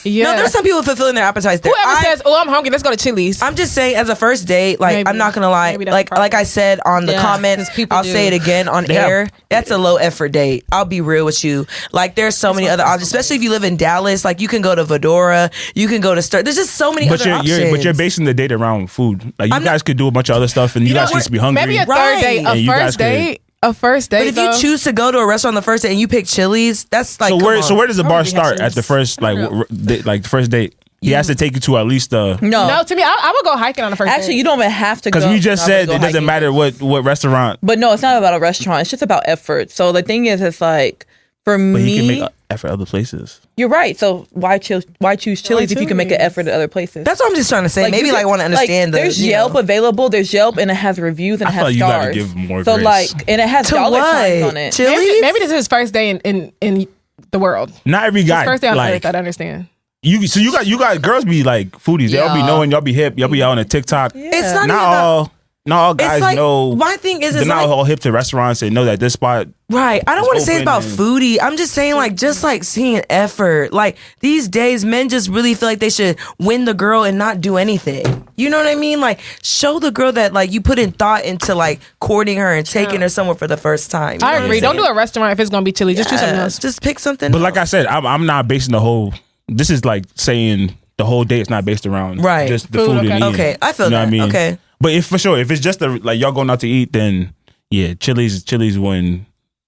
Yeah. No, there's some people fulfilling their appetites there. Whoever says, "Oh, I'm hungry. Let's go to Chili's." I'm just saying, as a first date, like Maybe. I'm not gonna lie, Maybe that's like the problem. I said on the Yeah, comments, 'cause people I'll do. say it again on Yeah. air. That's a low effort date. I'll be real with you. Like there's so many other options, especially if you live in Dallas. Like you can go to Vedora, you can go to Stir. There's just so many But other options. you're basing the date around food. Like you I'm guys could do a bunch of other stuff, and you know guys what? need to be hungry. Maybe a Right. third date, And you guys could- a first date. But if you though. choose to go to a restaurant on the first date and you pick Chili's, that's like So come on. where does the bar Probably start have at the Chili's. first like the first date? He has to take you to at least No, no, to me, I would go hiking on the first actually, date. you don't even have to. because go. we just I would said go it doesn't hiking. matter what restaurant, But no, it's not about a restaurant. It's just about effort. So the thing is, it's like for but he can me, make effort other places. you're right. So why choose Chili's if you can make an effort at other places? That's what I'm just trying to say. Maybe you like can- want to understand the. There's you Yelp know. available. There's Yelp and it has reviews and I it feel has like you gotta stars. give more so grace. like, and it has To dollar what? signs on it. Chili's? maybe this is his first day in the world. Not every His guy. first day on like, earth. I'd understand. you got girls be like foodies. They all be Yeah. knowing y'all be hip. Y'all be out on a TikTok. It's not even Not about, all guys it's like, know. my thing is, They're it's not like, all hip to restaurants and know that this spot. right. I don't want to say it's open about and- foodie. I'm just saying like just like seeing effort. Like these days, men just really feel like they should win the girl and not do anything. You know what I mean? Like show the girl that like you put in thought into like courting her and taking her somewhere for the first time. You I know what agree. I'm Don't do saying? a restaurant if it's gonna be Chili's. Just choose something Yeah, else. Just pick something. But like I else. said, I'm not basing the whole. This is like saying the whole day is not based around Right. just the Food, food okay. and eating. Okay, I feel You know that. what I mean? Okay. But if for sure, if it's just like y'all going out to eat, then yeah, Chili's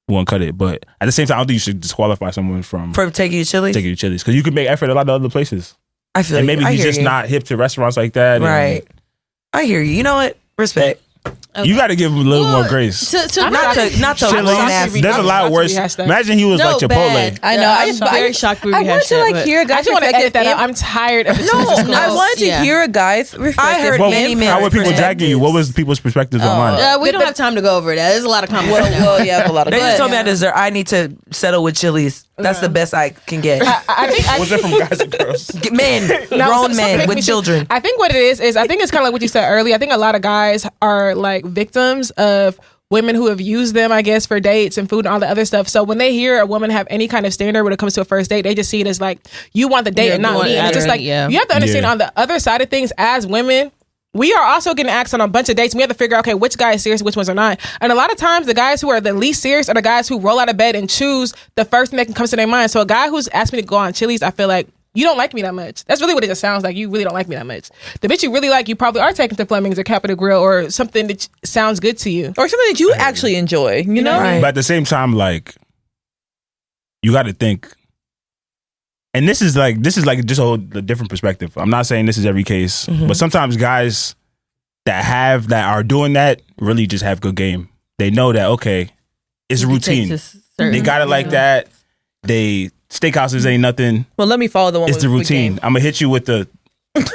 won't cut it. But at the same time, I don't think you should disqualify someone from for taking you to Chili's. taking you to Chili's because you can make effort at a lot of other places, I feel and you. maybe I he's hear just you. not hip to restaurants like that. and Right. I hear you. You know what? Respect. You got to give him a little more grace. To Not to Chili's, long ass. there's a lot worse. Imagine he was like Chipotle. bad. I know. Yeah, I I'm just very shocked we I wanted rehashed to that, like but- hear a I guy's just want to edit perspective. that out. I'm tired of the No, Chili's I discourse. wanted to Yeah. hear a guy's perspective. I heard Well, many men. how were people dragging you? What was people's perspectives online? we don't have time to go over that. There's a lot of comments. Well, yeah, I have a lot of. They just But- told me I need to settle with Chili's. That's the best I can get. I think Was it from guys and girls? Men, No, grown so men pick with me too. children. I think what it is I think it's kind of like what you said earlier. I think a lot of guys are like victims of women who have used them, I guess, for dates and food and all the other stuff. So when they hear a woman have any kind of standard when it comes to a first date, they just see it as like, you want the date You're and not going me. And at it's just her, like, yeah. you have to understand Yeah. on the other side of things as women, we are also getting asked on a bunch of dates. We have to figure out, okay, which guy is serious, which ones are not. And a lot of times, the guys who are the least serious are the guys who roll out of bed and choose the first thing that comes to their mind. So a guy who's asked me to go on Chili's, I feel like, you don't like me that much. That's really what it just sounds like. You really don't like me that much. The bitch you really like, you probably are taking to Fleming's or Capitol Grill or something that sounds good to you. or something that you actually enjoy. You know, Right. But at the same time, like, you got to think. And this is like just a whole different perspective. I'm not saying this is every case, but sometimes guys that are doing that really just have good game. They know that okay, it's routine. They got it like that. They steakhouses ain't nothing. Well, let me follow the one. It's the with routine. game. I'm gonna hit you with the.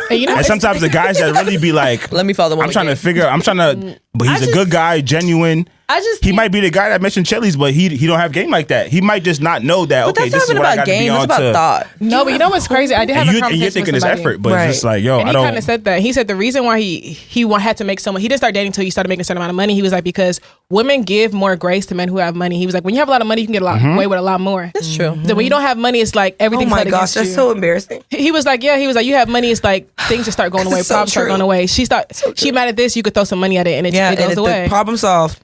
And you know, And sometimes the guys that really be like, Let me follow the one. I'm with trying to game. figure. I'm trying to. But he's I a good guy, genuine. I just He think- might be the guy that mentioned Chili's, but he don't have game like that. He might just not know that. But Okay, that's this is not what I even got about to be game. on It's about to. thought. no, but you know what's crazy? I did have a And conversation you're thinking with it's somebody. effort, but Right. it's just like, yo, And I he kind of don't. said that. He said the reason why he had to make someone, he didn't start dating until he started making a certain amount of money. He was like, because women give more grace to men who have money. He was like, when you have a lot of money, you can get a lot away with a lot more. That's true. So when you don't have money, it's like Oh everything's my held gosh, against that's you. so embarrassing. He was like, yeah, he was like, you have money, it's like things just start going away, It's so problems start true. going away. She mad at this, you could throw some money at it and it, Yeah, it goes and away. the problem solved.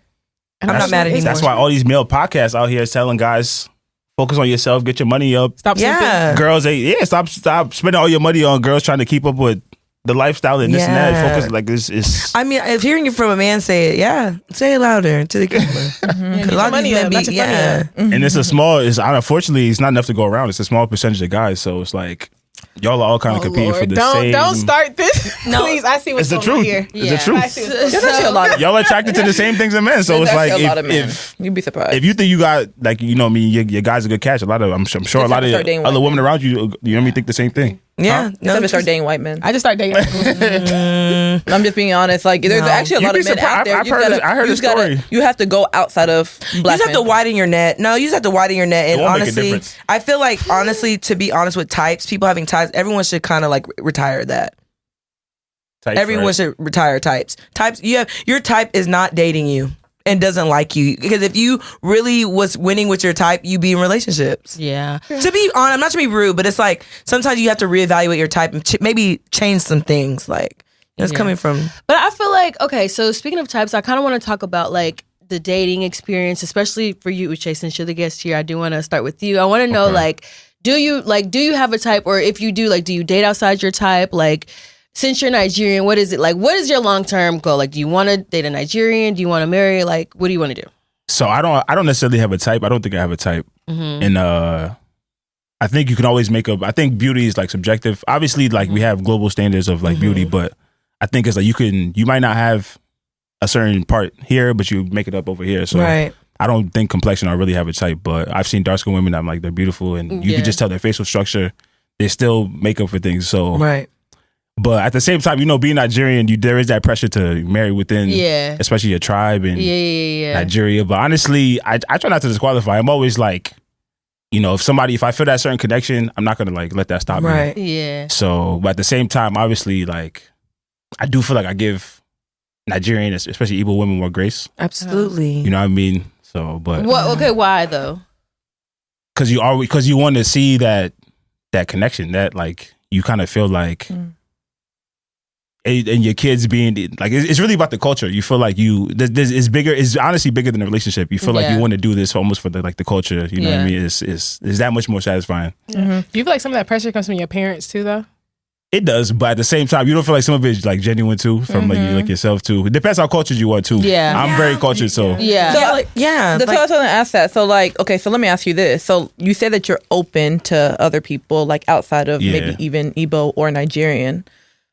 And I'm not mad anymore. That's why all these male podcasts out here telling guys, focus on yourself, get your money up. Stop Yeah. sleeping. Girls, stop spending all your money on girls trying to keep up with the lifestyle and this and that. Focus like this. I mean, if hearing it from a man say it, say it louder to the camera. A lot of these men be, and it's a small. Unfortunately, it's not enough to go around. It's a small percentage of guys, so it's like y'all are all kind of competing for the same. Don't start this. No, please. I see what's it's the going truth. on here. It's the truth. There's actually a lot of Y'all are attracted to the same things as men, so it's like if you'd be surprised if you think you got like your guy's a good catch. A lot of I'm sure a lot of other women around you think the same thing. Yeah, no, start dating white men. I just start dating. I'm just being honest. Like, there's actually a lot of men out there. I heard the story. You have to go outside of black. You just have to widen your net. No, you just have to widen your net. And honestly, I feel like to be honest with types, people having types, everyone should kind of like retire that. Everyone should retire types. Types, your type is not dating you and doesn't like you, because if you really was winning with your type, you'd be in relationships. Yeah. To be honest, I'm not to be rude, but it's like sometimes you have to reevaluate your type and maybe change some things. Like, it's coming from. But I feel like, okay, so speaking of types, I kind of want to talk about like the dating experience, especially for you, Uche, since you're the guest here. I do want to start with you. I want to know, do you have a type, or if you do, like, do you date outside your type? Like, since you're Nigerian, what is it like? What is your long-term goal? Like, do you want to date a Nigerian? Do you want to marry? Like, what do you want to do? So I don't necessarily have a type. I don't think I have a type. And I think you can always I think beauty is like subjective. Obviously, like we have global standards of like beauty, but I think it's like you might not have a certain part here, but you make it up over here. So I don't think complexion I really have a type, but I've seen dark-skinned women that I'm like, they're beautiful, and you can just tell their facial structure. They still make up for things. So but at the same time, being Nigerian, there is that pressure to marry within, especially your tribe and Nigeria. But honestly, I try not to disqualify. I'm always like, if I feel that certain connection, I'm not gonna like let that stop me. Yeah. So, but at the same time, obviously, like I do feel like I give Nigerian, especially Igbo women, more grace. Absolutely. You know what I mean? So, but okay, why though? Because you want to see that connection, that like you kind of feel like. And your kids being like, it's really about the culture. You feel like it's bigger. It's honestly bigger than a relationship. You feel like you want to do this almost for the culture. You know what I mean? It's that much more satisfying. Do you feel like some of that pressure comes from your parents too, though? It does, but at the same time, you don't feel like some of it's like genuine too, from like yourself too. It depends how cultured you are too. Yeah, I'm very cultured, so So that's why I was going to ask that. So like, okay, so let me ask you this. So you say that you're open to other people, like outside of maybe even Igbo or Nigerian.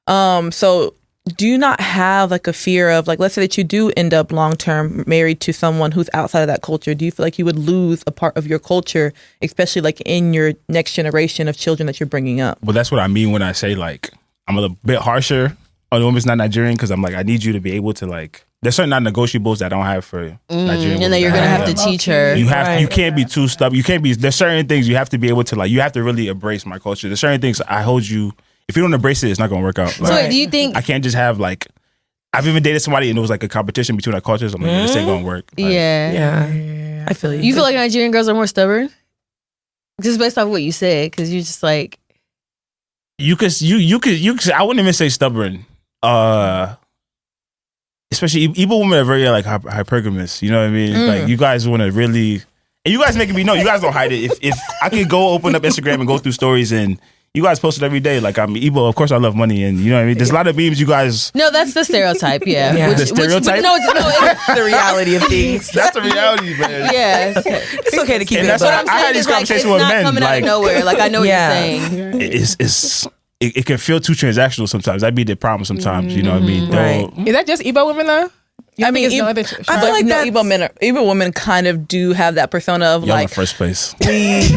So do you not have like a fear of like, let's say that you do end up long-term married to someone who's outside of that culture? Do you feel like you would lose a part of your culture, especially like in your next generation of children that you're bringing up? Well, that's what I mean when I say like, I'm a bit harsher on the woman's not Nigerian, because I'm like, I need you to be able to like, there's certain non-negotiables that I don't have for Nigerian. And then you're going to have to teach her. You can't be too stubborn. There's certain things you have to be able to like, you have to really embrace my culture. There's certain things I hold you. If you don't embrace it, it's not going to work out. Like, so do you think... I can't just have like... I've even dated somebody and it was like a competition between our cultures. I'm like, this ain't going to work. Like, I feel you. You feel like Nigerian girls are more stubborn? Just based off what you said, because you're just like... You could... I wouldn't even say stubborn. Especially Igbo women are very like hypergamous. You know what I mean? Like you guys want to really... And you guys making me know. You guys don't hide it. If I could go open up Instagram and go through stories and... You guys post it every day. Like, I'm Igbo. Of course, I love money. And you know what I mean? There's a lot of memes you guys... No, that's the stereotype, The stereotype? It's the reality of things. That's the reality, man. Yeah. It's okay to keep and it. That's what I had this conversation with men. It's not coming out of nowhere. Like, I know what you're saying. It can feel too transactional sometimes. That'd be the problem sometimes. You know what I mean? Is that just Igbo women, though? I mean, I feel like Igbo women kind of do have that persona of y'all like in first place. We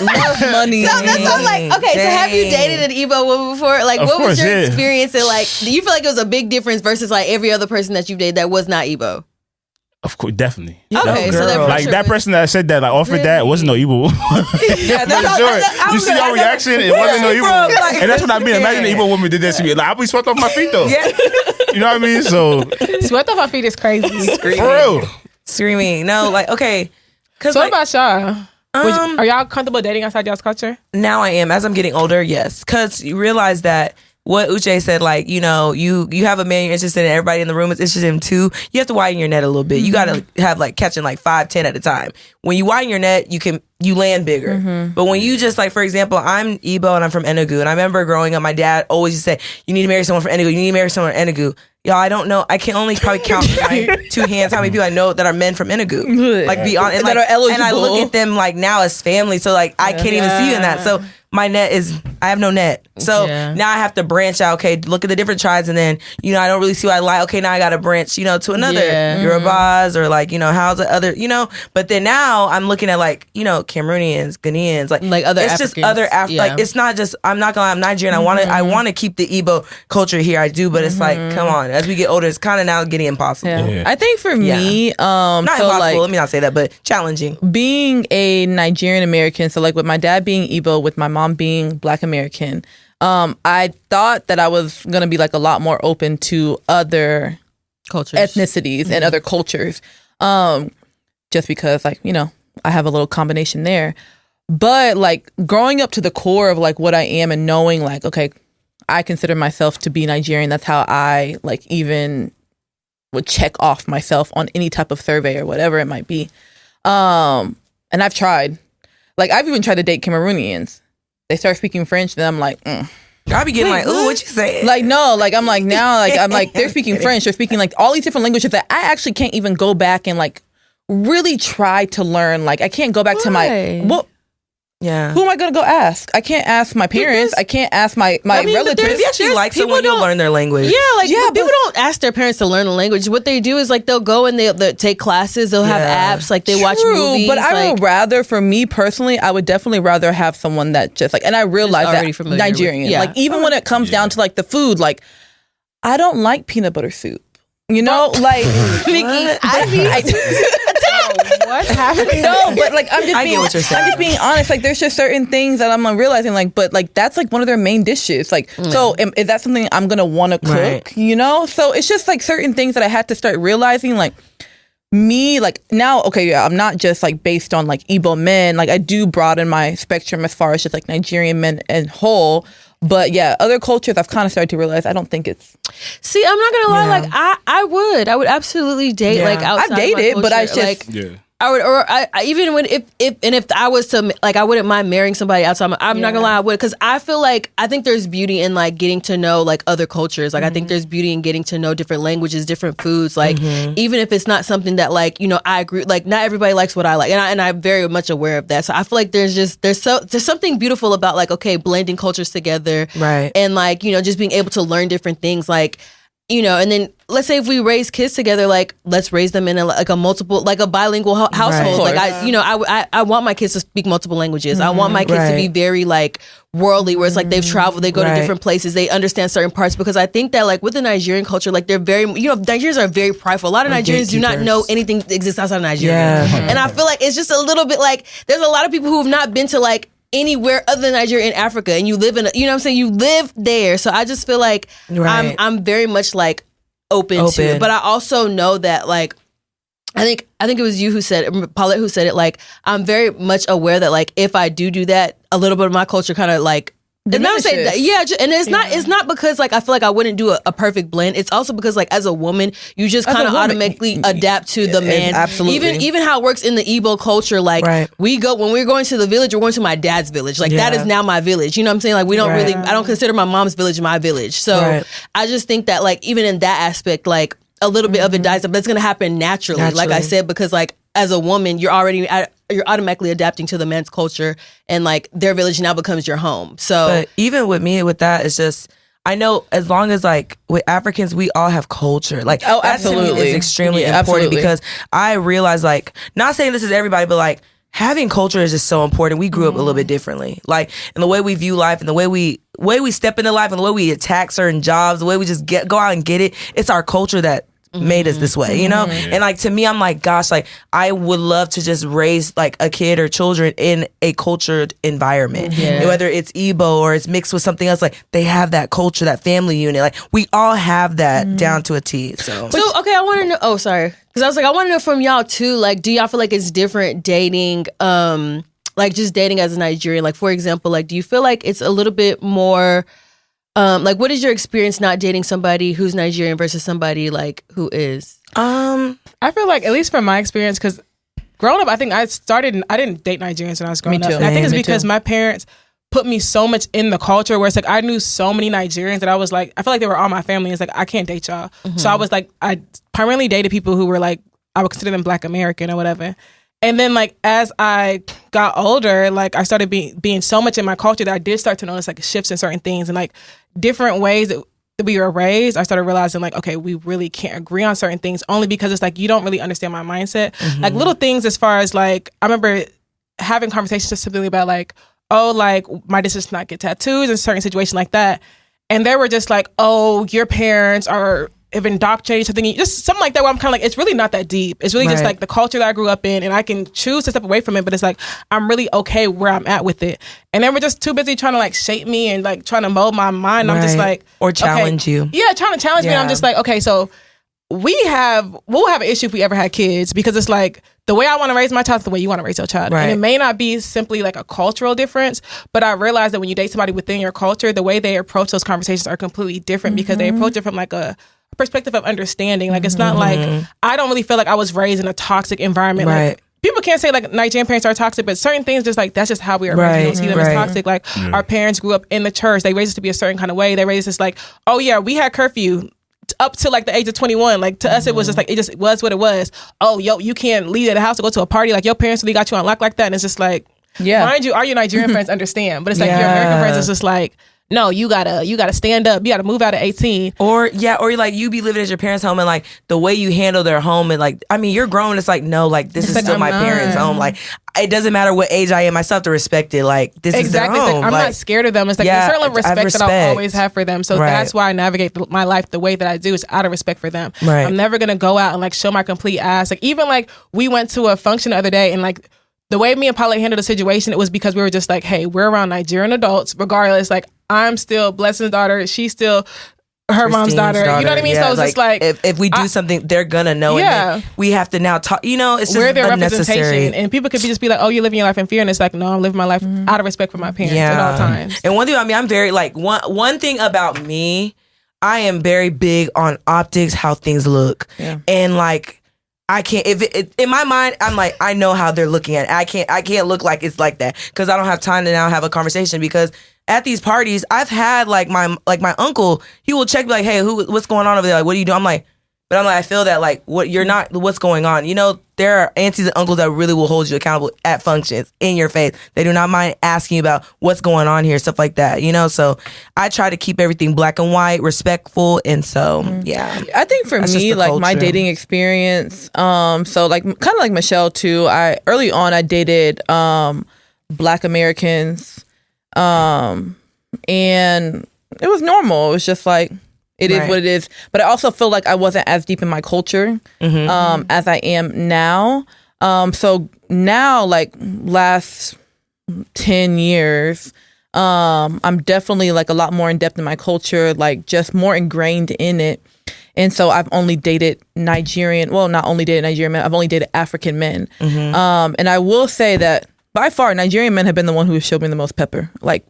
love money. So that's like, okay. So have you dated an Igbo woman before? Like, what was your experience? And like, do you feel like it was a big difference versus like every other person that you've dated that was not Igbo? Of course, definitely. Okay, so that person that said that, like offered that, wasn't no Igbo. You see your reaction? It wasn't no Igbo. And that's what I mean. Imagine an Igbo woman did that to me. Like, I'll be swept off my feet though. You know what I mean? So swept off my feet is crazy. For real. Screaming. No, like, okay. So what about y'all? Are y'all comfortable dating outside y'all's culture? Now I am. As I'm getting older, yes. Because you realize that what Uche said, like, you know, you have a man you're interested in, everybody in the room is interested in him too. You have to widen your net a little bit. You got to have like catching like 5, 10 at a time. When you widen your net, you land bigger. But when you just like, for example, I'm Igbo and I'm from Enugu, and I remember growing up, my dad always used to say, you need to marry someone from Enugu. You need to marry someone from Enugu. Y'all, I don't know. I can only probably count with my 2 hands how many people I know that are men from Enugu. Like beyond, and, like, that are eligible. and I look at them like now as family. So like I can't even see you in that. So my net is, I have no net. So now I have to branch out. Okay, look at the different tribes, and then, you know, I don't really see what I like. Okay, now I got to branch, you know, to another Yorubas or like, you know, how's the other, you know. But then now I'm looking at like, you know, Cameroonians, Ghanaians, like other it's Africans. just other like it's not just, I'm not gonna lie, I'm Nigerian. I want to keep the Igbo culture here. I do, but it's like, come on, as we get older, it's kind of now getting impossible. I think for me, not so impossible. like, Let me not say that, but challenging. being a Nigerian American, so like with my dad being Igbo, with my mom being Black American, I thought that I was going to be like a lot more open to other cultures, ethnicities and other cultures, just because, like, you know, I have a little combination there. But like growing up to the core of like what I am and knowing like, okay, I consider myself to be Nigerian. That's how I like even would check off myself on any type of survey or whatever it might be. And I've tried. Like, I've even tried to date Cameroonians. They start speaking French, then I'm like, I be getting like, ooh, what you saying? Like, no, like, I'm like, now, like, I'm like, they're speaking French. They're speaking like all these different languages that I actually can't even go back and like really try to learn. Like, I can't go back to my, what? Yeah. Who am I going to go ask? I can't ask my parents. I can't ask my relatives. If you actually like someone, you'll learn their language. Yeah, like people don't ask their parents to learn the language. What they do is like they'll go and they'll take classes. They'll have apps. Like they watch movies. But I would rather, for me personally, I would definitely rather have someone that just like, and I realize that Nigerian. Like even when it comes down to like the food, like I don't like peanut butter soup. You know, like Nikki, What's happening? No, but like I'm just being honest. Like there's just certain things that I'm like, realizing like, but like that's like one of their main dishes. Like, so is that something I'm gonna want to cook? Right. You know, so it's just like certain things that I had to start realizing. Like me, like now, okay, yeah, I'm not just like based on like Igbo men. Like I do broaden my spectrum as far as just like Nigerian men and whole. But yeah, other cultures I've kind of started to realize I don't think it's. See, I'm not gonna lie. Like I would absolutely date like outside. I've dated, my but I just like, I would, or I even when if I was to like, I wouldn't mind marrying somebody outside. I'm not gonna lie, I would, because I feel like I think there's beauty in like getting to know like other cultures. Like I think there's beauty in getting to know different languages, different foods. Like even if it's not something that like, you know, I agree. Like not everybody likes what I like, and I'm very much aware of that. So I feel like there's something beautiful about like, okay, blending cultures together, right? And like, you know, just being able to learn different things, like, you know, and then let's say if we raise kids together, like let's raise them in a multiple, like a bilingual household. Right. Like I want my kids to speak multiple languages. I want my kids to be very like worldly, where it's like they've traveled, they go to different places, they understand certain parts. Because I think that like with the Nigerian culture, like they're very, you know, Nigerians are very prideful. A lot of Nigerians do not know anything exists outside of Nigeria, and I feel like it's just a little bit like there's a lot of people who have not been to like anywhere other than Nigeria in Africa, and you live in, you know what I'm saying, you live there. So I just feel like I'm very much like open to it. But I also know that like I think it was you who said it, Paulette, who said it, like I'm very much aware that like if I do that, a little bit of my culture kind of like not say that, and it's not because like I feel like I wouldn't do a perfect blend. It's also because like as a woman, you just kind of automatically adapt to the man. Absolutely. Even how it works in the Igbo culture, like when we're going to the village, we're going to my dad's village. Like that is now my village. You know what I'm saying? Like we don't really, I don't consider my mom's village my village. So I just think that like even in that aspect, like a little bit of it dies up, but it's gonna happen naturally. Like I said, because like as a woman, you're automatically adapting to the man's culture, and like their village now becomes your home. So, but even with me, with that, it's just, I know as long as like with Africans, we all have culture. Like that absolutely to me is extremely important because I realize, like, not saying this is everybody, but like having culture is just so important. We grew up a little bit differently, like in the way we view life and the way we step into life and the way we attack certain jobs, the way we just go out and get it. It's our culture that made us this way, you know? And like to me, I'm like, gosh, like I would love to just raise like a kid or children in a cultured environment, whether it's Igbo or it's mixed with something else. Like they have that culture, that family unit. Like we all have that down to a T. So okay, I want to know. Oh, sorry, because I was like, I want to know from y'all too. Like, do y'all feel like it's different dating? Like just dating as a Nigerian. Like for example, like do you feel like it's a little bit more? Like, what is your experience not dating somebody who's Nigerian versus somebody like who is? I feel like, at least from my experience, because growing up, I think I didn't date Nigerians when I was growing up. And I think it's because my parents put me so much in the culture where it's like I knew so many Nigerians that I was like, I feel like they were all my family. It's like, I can't date y'all. So I was like, I primarily dated people who were like, I would consider them Black American or whatever. And then like as I got older, like I started being so much in my culture that I did start to notice like shifts in certain things and like different ways that we were raised. I started realizing like, okay, we really can't agree on certain things only because it's like you don't really understand my mindset. Like little things as far as like, I remember having conversations just simply about like, oh, like my decision to not get tattoos in certain situations like that. And they were just like, oh, your parents have indoctrinated something, just something like that where I'm kind of like, it's really not that deep. It's really just like the culture that I grew up in and I can choose to step away from it, but it's like, I'm really okay where I'm at with it. And they were just too busy trying to like shape me and like trying to mold my mind. I'm just like, or challenge you. Yeah, trying to challenge me. And I'm just like, okay, so we'll have an issue if we ever had kids because it's like, the way I want to raise my child is the way you want to raise your child. Right. And it may not be simply like a cultural difference, but I realize that when you date somebody within your culture, the way they approach those conversations are completely different because they approach it from like a perspective of understanding. Like, it's not like, I don't really feel like I was raised in a toxic environment. Right. Like, people can't say like Nigerian parents are toxic, but certain things just like, that's just how we are raised. We don't see them as toxic. Like our parents grew up in the church. They raised us to be a certain kind of way. They raised us like, oh yeah, we had curfew up to like the age of 21. Like to us, it was just like, it just was what it was. Oh, yo, you can't leave the house to go to a party. Like your parents really got you on lock like that. And it's just like, mind you, all your Nigerian friends understand, but it's like your American friends is just like, no, you gotta stand up. You gotta move out at 18. Or like you be living at your parents' home and like the way you handle their home and like, I mean, you're grown. It's like, no, like this is like, still my parents' home. Like it doesn't matter what age I am. I still have to respect it. Like this is their home. Like, I'm not scared of them. It's like a certain level of respect that I'll always have for them. So that's why I navigate my life the way that I do is out of respect for them. Right. I'm never gonna go out and like show my complete ass. Like even like we went to a function the other day and like the way me and Paulette handled the situation, it was because we were just like, hey, we're around Nigerian adults, regardless. Like, I'm still Blessing's daughter. She's still her mom's daughter. You know what I mean? So it's just like... If we do something, they're gonna know. Yeah. And we have to now talk... You know, it's just we're their unnecessary. Representation. And people could just be like, oh, you're living your life in fear. And it's like, no, I'm living my life out of respect for my parents at all times. And one thing, I mean, I'm very... Like, one thing about me, I am very big on optics, how things look. Yeah. And like... I can't, if it, in my mind, I'm like, I know how they're looking at it. I can't look like it's like that because I don't have time to now have a conversation because at these parties, I've had like my uncle, he will check me like, hey, what's going on over there? Like, what are you doing? I'm like, I feel that like, what's going on? You know, there are aunties and uncles that really will hold you accountable at functions in your face. They do not mind asking you about what's going on here, stuff like that, you know? So I try to keep everything black and white, respectful. And so, yeah. I think for me, like my dating experience, so like kind of like Michelle too, early on I dated Black Americans and it was normal. It was just like, it is what it is. But I also feel like I wasn't as deep in my culture as I am now. So now, like last 10 years, I'm definitely like a lot more in depth in my culture, like just more ingrained in it. And so I've only dated Nigerian, well, not only dated Nigerian men, I've only dated African men. And I will say that by far, Nigerian men have been the one who showed me the most pepper. Like,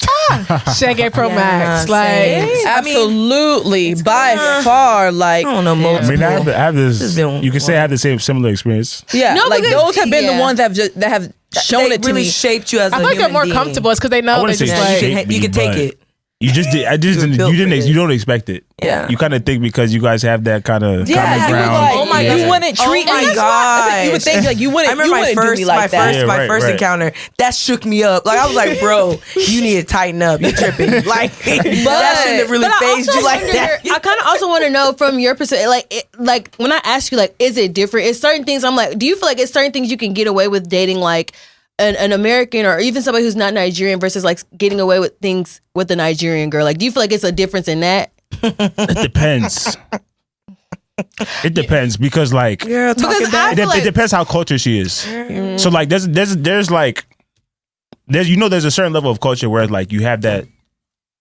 Shaggy Pro Max. Like, absolutely. By far, like. I don't know most. I mean, I have this, you can say I have the similar experience. Yeah, no, like those have been the ones that have shown it to really me. Shaped you as a I feel like human they're more being. comfortable because they know it's just like. You can take it. You just did. You don't expect it. Yeah. You kind of think because you guys have that kind of common ground. Like, oh my God, you wouldn't treat me. Oh my God. You would think like you wouldn't. I remember my first encounter. That shook me up. Like I was like, bro, you need to tighten up. You're tripping. Like that shouldn't have really phased you like that. I kind of also want to know from your perspective, like when I ask you, like, is it different? Is certain things? I'm like, do you feel like it's certain things you can get away with dating, like an American or even somebody who's not Nigerian versus like getting away with things with a Nigerian girl? Like, do you feel like it's a difference in that? It depends. It depends because like it depends how cultured she is. So like there's like there's a certain level of culture where like you have that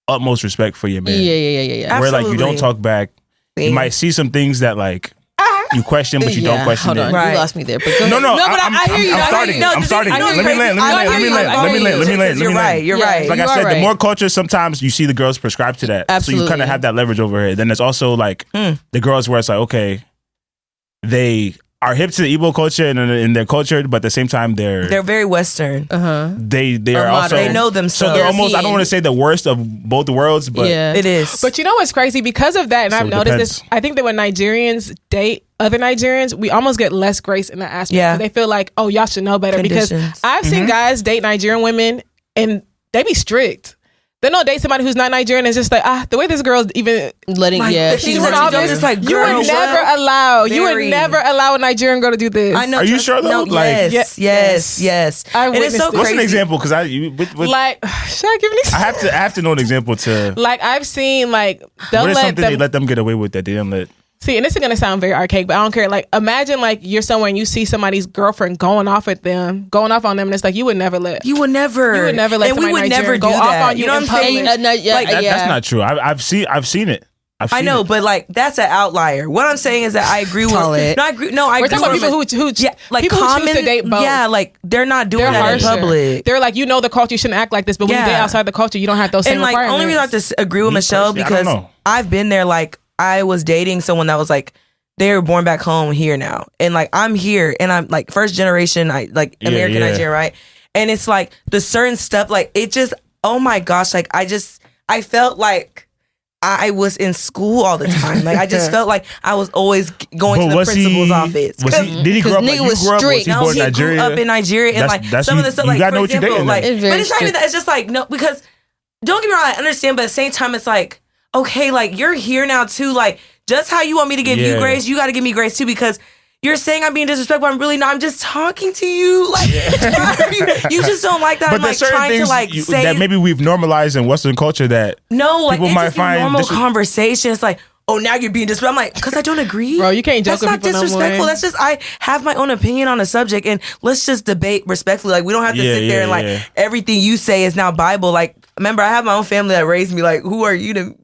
utmost respect for your man. Yeah. Where like you don't talk back. You might see some things that like you question, but you don't question hold on. it. Right. You lost me there. But go No, ahead. no, but I hear you. I'm I hear starting. you. I'm starting. Let me land. You're right. You're right. Like You I are said, right. the more culture, sometimes you see the girls prescribe to that. So Absolutely. you kind of have that leverage over it. Then there's also like the girls where it's like, okay, they are hip to the Igbo culture and in their culture, but at the same time they're very Western. they Or are also modern. They know so themselves. they're almost, I don't European. want to say the worst of both worlds, but Yeah. It is. But you know what's crazy? Because of that, and So I've it noticed depends. this, I think that when Nigerians date other Nigerians, we almost get less grace in that aspect. Yeah. 'Cause they feel like, oh, y'all should know better. Conditions. Because I've seen guys date Nigerian women and they be strict. They don't date somebody who's not Nigerian. It's just like, the way this girl's even Letting Like, yeah. the She's things that running you do, together. it's like, you girl, would what? you would Very. never allow a Nigerian girl to do this. I know. Are you trust- sure, though? No, Like- Yes. I And it's so witnessed it. what's an crazy. example? Because Like, should I give an example? I have to know an example to. Like I've seen like they'll What is let something them they let them get away with that they didn't let? see, and this is gonna sound very archaic, but I don't care. Like imagine like you're somewhere and you see somebody's girlfriend going off on them, and it's like you would never let. You would never. You would never let and we somebody would never Nigerian do go off that. on you know what in I'm saying? public. That's not true. I've seen it. I know, but like that's an outlier. What I'm saying is that I agree with. Paulette. No, I agree. No, I We're agree talking about with. people who like people common, who choose to date both. Yeah, like they're not doing They're that in harsher. public. They're like, you know, the culture, you shouldn't act like this, but when you Yeah. date outside the culture, you don't have those same And like, requirements. only reason I have to agree with Me Michelle personally, I don't because know. I've been there. Like, I was dating someone that was like, they were born back home here now, and like I'm here, and I'm like first generation, like Yeah, American yeah. Nigerian, right? And it's like the certain stuff, like it just, oh my gosh, like I felt like I was in school all the time. Like I just felt like I was always going to the principal's office. Did he grow up? Nigga Like you was grew up? Was strict. he No, born he in Nigeria? grew up in Nigeria, and That's- like some of the stuff, you like gotta for know what you're example, dating like, then. It's very but it's not even strict. that. It's just like no, because don't get me wrong, I understand, but at the same time, it's like okay, like you're here now too, like just how you want me to give you Yeah. grace, you got to give me grace too, because you're saying I'm being disrespectful. I'm really not. I'm just talking to you. Like you just don't like that. But I'm there's like certain trying to things like say that maybe we've normalized in Western culture that no, like people it might just be find normal dis- conversation. It's like, oh, now you're being disrespectful. I'm like, because I don't agree. Bro, you can't joke That's with not people no more. disrespectful. That's just I have my own opinion on a subject, and let's just debate respectfully. Like we don't have to Yeah, sit there and like yeah. everything you say is now Bible. Like remember, I have my own family that raised me. Like who are you to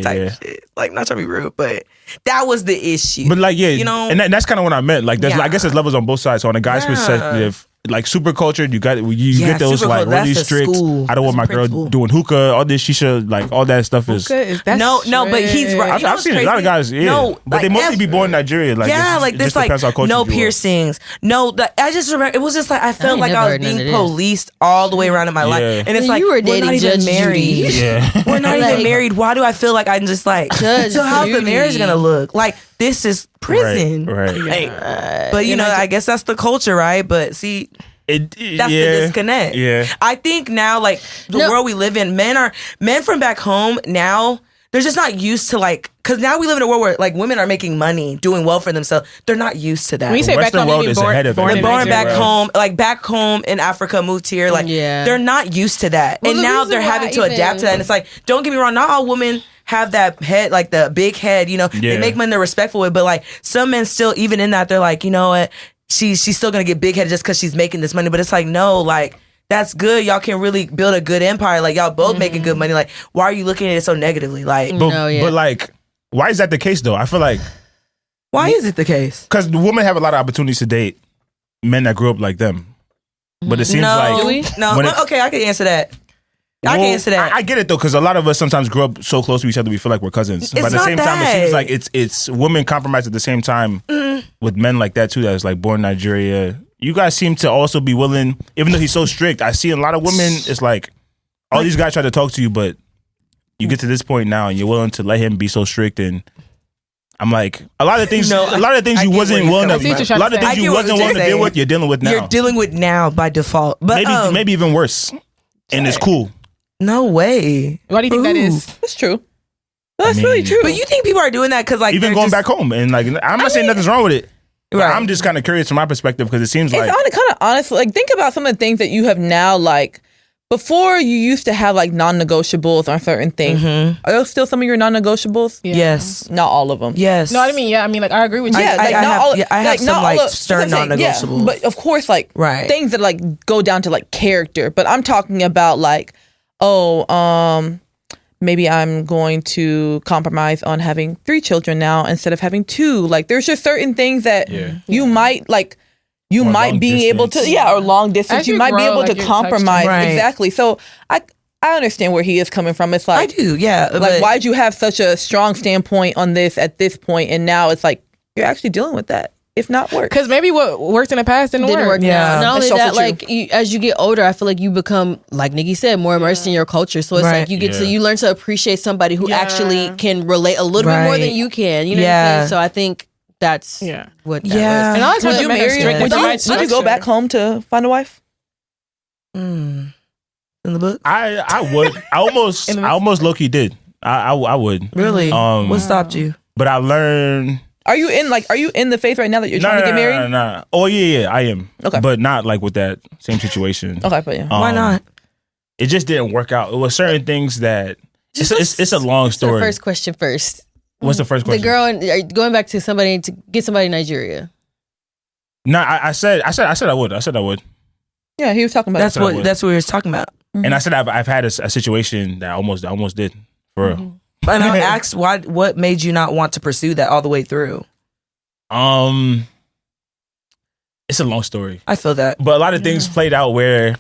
type shit? Like not trying to be rude, but that was the issue. But like, yeah, you know, and that's kind of what I meant. Like, there's, Yeah. I guess there's levels on both sides. So on a guy's Yeah. perspective, like super cultured, you Yeah, get those super like cultured. really That's a strict. school. I don't want my That's a girl principle. doing hookah, all this shisha, like all that stuff is. That's no, but he's right. I've, You know I've what's seen a lot of crazy? guys, yeah, No, but like, they mostly be born in Nigeria. Like, yeah, it's, like it this, just like depends how cultured no you are. piercings, no. I just remember it was just like I felt like never I was heard none being of this. policed all the way around in my life, Yeah. and it's You like were we're dating not even Judge married. Judy. Yeah. We're not Like- even married. Why do I feel like I'm just like Judge so? How's the Judy. marriage gonna look? Like this is prison, Right. Like, but you know, I guess that's the culture, right? But see. That's yeah. the disconnect. Yeah. I think now, like the No. world we live in, men from back home now. They're just not used to like, because now we live in a world where like women are making money, doing well for themselves. They're not used to that. When you say back Western home, world you mean is born, ahead of born it. in They're born Nigeria. back home, like back home in Africa, moved here. Like Yeah. they're not used to that, Well, and the now reason they're why having to adapt to that. And it's like, don't get me wrong, not all women have that head, like the big head. You know, Yeah. they make money, they're respectful with, but like some men still, even in that, they're like, you know what, she's still gonna get big headed just because she's making this money. But it's like, no, like. That's good. Y'all can really build a good empire. Like y'all both making good money. Like why are you looking at it so negatively? Like But, No, yeah. but like, why is that the case though? I feel like why is it the case? because the women have a lot of opportunities to date men that grew up like them. But it seems No, like Do we? no. when it- Okay, I can answer that. I can Well, answer that. I get it though, because a lot of us sometimes grow up so close to each other we feel like we're cousins. But at the not same time, it that. seems like it's women compromise at the same time with men like that too. That's like born in Nigeria. You guys seem to also be willing, even though he's so strict. I see a lot of women. It's like all these guys try to talk to you, but you get to this point now and you're willing to let him be so strict. And I'm like, a lot of things. No, a lot of things I you get wasn't where willing you're to. coming from. A lot of I things get you what wasn't you're willing to deal saying. with. You're dealing with now. You're dealing with now by default. But Maybe even worse. And it's cool. no way. Why do you think that Ooh. is? That's true. That's mean, really true. But you think people are doing that because like Even they're going just- back home and like I'm not saying nothing's wrong with it. But Right. I'm just kind of curious from my perspective because it seems like It's kind of honestly, like think about some of the things that you have now. Like before, you used to have like non-negotiables on certain things. Are those still some of your non-negotiables? Yeah. Yes. Not all of them. Yes. No, I mean, yeah, I mean, like I agree with you. Yeah, I like have- not all. yeah, I have like, some, not like, all of, stern that's what I'm saying, yeah, non-negotiables. but of course, like Right. things that like go down to like character. But I'm talking about like, maybe I'm going to compromise on having 3 children now instead of having 2. Like, there's just certain things that you might like. You or might be able to, or long distance. As You you might be grow, able like, to your compromise. Right. Exactly. So I understand where he is coming from. It's I like, do, yeah. like, why'd you have such a strong standpoint on this at this point, and now it's like you're actually dealing with that, if not work. Because maybe what worked in the past didn't work. Yeah. Not only That's that, also true. like as you get older, I feel like you become, like Nikki said, more immersed in your culture. So it's Right. like you get to Yeah. you learn to appreciate somebody who actually can relate a little bit more than Right. you can. You know what I'm Yeah. saying? So I think that's Yeah. what that Yeah. was. And a lot of times Would you men are marry? strict with Would the you, right would you go structure. back home to find a wife? In the book? I would. I almost low key did. I would. Really? Um, What stopped you? But I learned. Are you in the faith right now that you're trying to get married? No. Oh yeah, I am. Okay. But not like with that same situation. Okay, but yeah. Why not? It just didn't work out. It was certain things that. It's a long So story. first question first. What's the first question? The girl going back to somebody to get somebody in Nigeria. No, I said I would. I said I would. Yeah, he was talking about That's what I what would. that's what we were talking about. And I said I've had a situation that I almost did for real. And I asked what made you not want to pursue that all the way through? It's a long story, I feel that. but a lot of things played out where,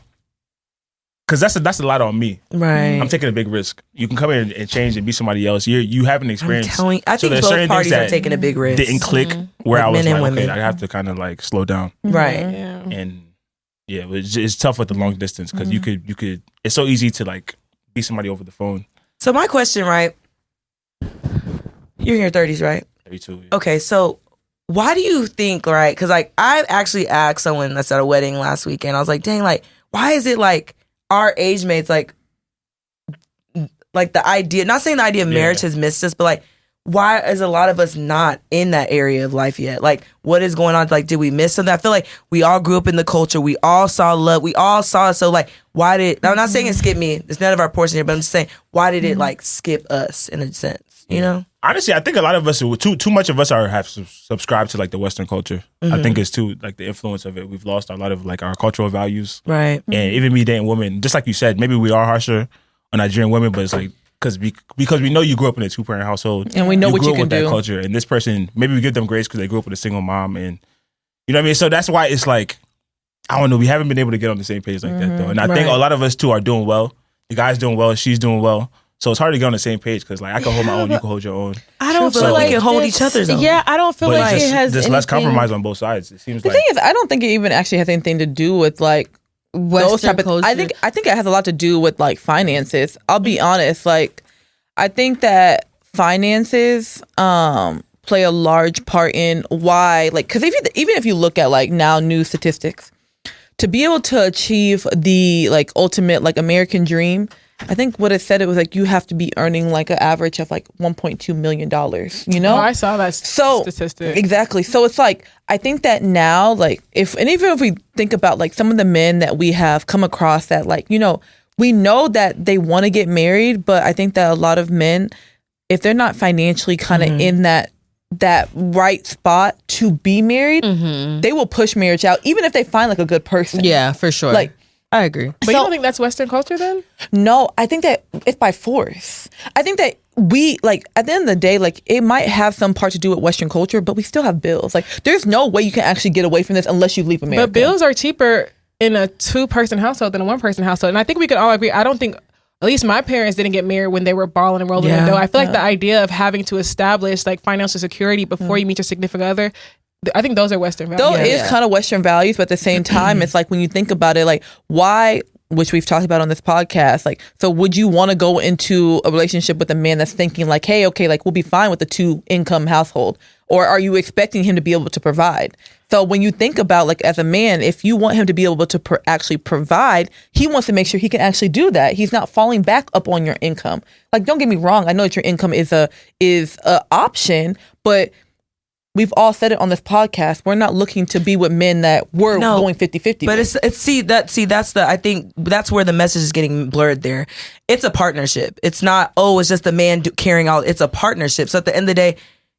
because that's a lot on me. Right. I'm taking a big risk. You can come in and change and be somebody else. You have an I'm experience. telling you, I So think there's both certain parties things are that taking a big risk. Didn't click where Like I was men and like, okay, women. I have to kind of like slow down. Right. Yeah. And yeah, it's tough with the long distance because you could. It's so easy to like be somebody over the phone. So my question, right? You're in your 30s, right? 32. Yeah. Okay, so why do you think, right? Because like I actually asked someone that's at a wedding last weekend. I was like, dang, like why is it like our age mates like the idea? Not saying the idea of marriage has missed us, but like why is a lot of us not in that area of life yet? Like what is going on? Like did we miss something? I feel like we all grew up in the culture. We all saw love. We all saw it. So like why did? I'm not saying it skipped me. It's none of our portion here, but I'm just saying why did it like skip us in a sense? You know? Honestly, I think a lot of us, too much of us have subscribed to like the Western culture. I think it's too like the influence of it. We've lost a lot of like our cultural values, Right. and even me dating women, just like you said, maybe we are harsher on Nigerian women, but it's like because we know you grew up in a 2-parent household, And we know what grew you up can with do. that culture, and this person maybe we give them grace because they grew up with a single mom, and you know what I mean. So that's why it's like I don't know. We haven't been able to get on the same page like that though, and I think a lot of us too are doing well. The guy's doing well, she's doing well. So it's hard to get on the same page because like I can hold my own, you can hold your own. I don't True, feel but like we can hold it's- each other's own. Yeah, I don't feel But like it's it just, has there's less anything- compromise on both sides. It seems The like thing is, I don't think it even actually has anything to do with like those Western type of. culture. I think it has a lot to do with like finances. I'll be honest. Like, I think that finances play a large part in why, like, because even if you look at like now new statistics, to be able to achieve the like ultimate like American dream, I think what it said, it was like you have to be earning like an average of like $1.2 million. You know, Oh, I saw that statistic. Exactly. So it's like I think that now, like even if we think about like some of the men that we have come across that like, you know, we know that they want to get married, but I think that a lot of men, if they're not financially kind of in that right spot to be married, they will push marriage out, even if they find like a good person. Yeah, for sure. Like, I agree. But you don't think that's Western culture then? no, I think that it's by force. I think that we, like, at the end of the day, like, it might have some part to do with Western culture, but we still have bills. Like, there's no way you can actually get away from this unless you leave America. But bills are cheaper in a 2-person household than a 1-person household. And I think we could all agree. I don't think, at least my parents didn't get married when they were balling and rolling the dough. I feel like the idea of having to establish like financial security before you meet your significant other, I think those are Western values. Though it is kind of Western values, but at the same time, it's like when you think about it, like why, which we've talked about on this podcast, like, so would you want to go into a relationship with a man that's thinking like, hey, okay, like we'll be fine with the 2-income household, or are you expecting him to be able to provide? So when you think about like as a man, if you want him to be able to actually provide, he wants to make sure he can actually do that. He's not falling back up on your income. Like, don't get me wrong, I know that your income is a option, but we've all said it on this podcast. We're not looking to be with men that we're going 50-50. But with. I think that's where the message is getting blurred there. It's a partnership. It's not, it's just the man carrying all, it's a partnership. So at the end of the day,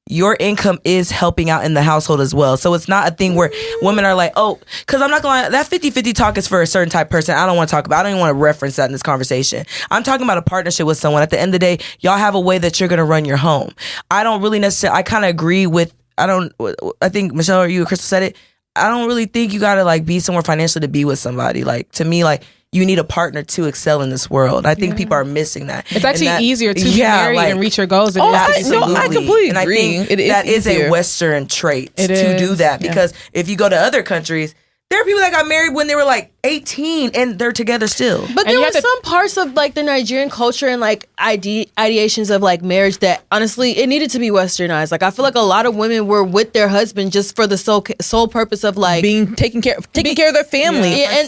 your income is helping out in the household as well. So it's not a thing where women are like, oh, because I'm not going to lie, that 50-50 talk is for a certain type of person. I don't want to talk about, I don't even want to reference that in this conversation. I'm talking about a partnership with someone. At the end of the day, y'all have a way that you're going to run your home. I don't really necessarily, I kind of agree with, I think Michelle or you or Crystal said it. I don't really think you got to like be somewhere financially to be with somebody. Like to me, like, you need a partner to excel in this world. I think people are missing that. It's actually easier to be married and reach your goals than I completely and agree. I think that is a Western trait to do that. Because if you go to other countries, there are people that got married when they were like 18 and they're together still. But there were some parts of like the Nigerian culture and like ideations of like marriage that honestly it needed to be westernized. Like I feel like a lot of women were with their husband just for the sole purpose of like being taking care of their family. Yeah,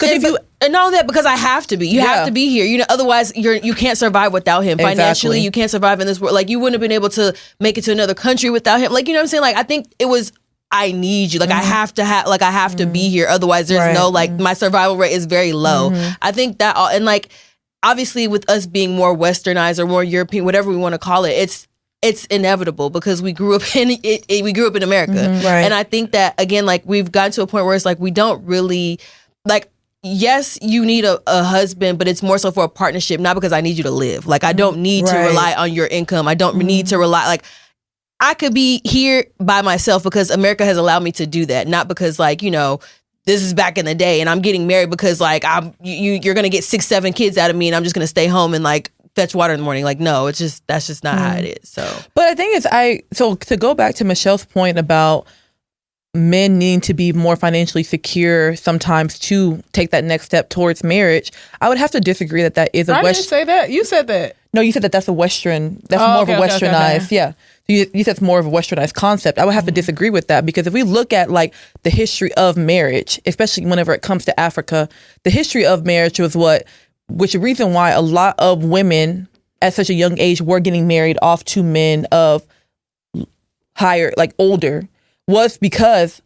and not only that, because I have to be. You have to be here. You know, otherwise you can't survive without him. Financially, you can't survive in this world. Like you wouldn't have been able to make it to another country without him. Like, you know what I'm saying? Like I think it was, I need you. Like I have to be here. Otherwise there's no, like my survival rate is very low. I think that, and like obviously with us being more westernized or more European, whatever we want to call it, it's inevitable because we grew up in America. And I think that again, like we've gotten to a point where it's like we don't really like, yes, you need a husband, but it's more so for a partnership, not because I need you to live. Like I don't need to rely on your income. I don't need to rely, like I could be here by myself because America has allowed me to do that. Not because like, you know, this is back in the day and I'm getting married because like you're going to get 6-7 kids out of me and I'm just going to stay home and like fetch water in the morning. Like, no, that's just not how it is. So, but I think so to go back to Michelle's point about men needing to be more financially secure sometimes to take that next step towards marriage, I would have to disagree that is a I didn't say that. You said that. No, you said that's a Western, more of a westernized, yeah. You said it's more of a westernized concept. I would have to disagree with that because if we look at like the history of marriage, especially whenever it comes to Africa, the history of marriage was which the reason why a lot of women at such a young age were getting married off to men of higher, like older, was because,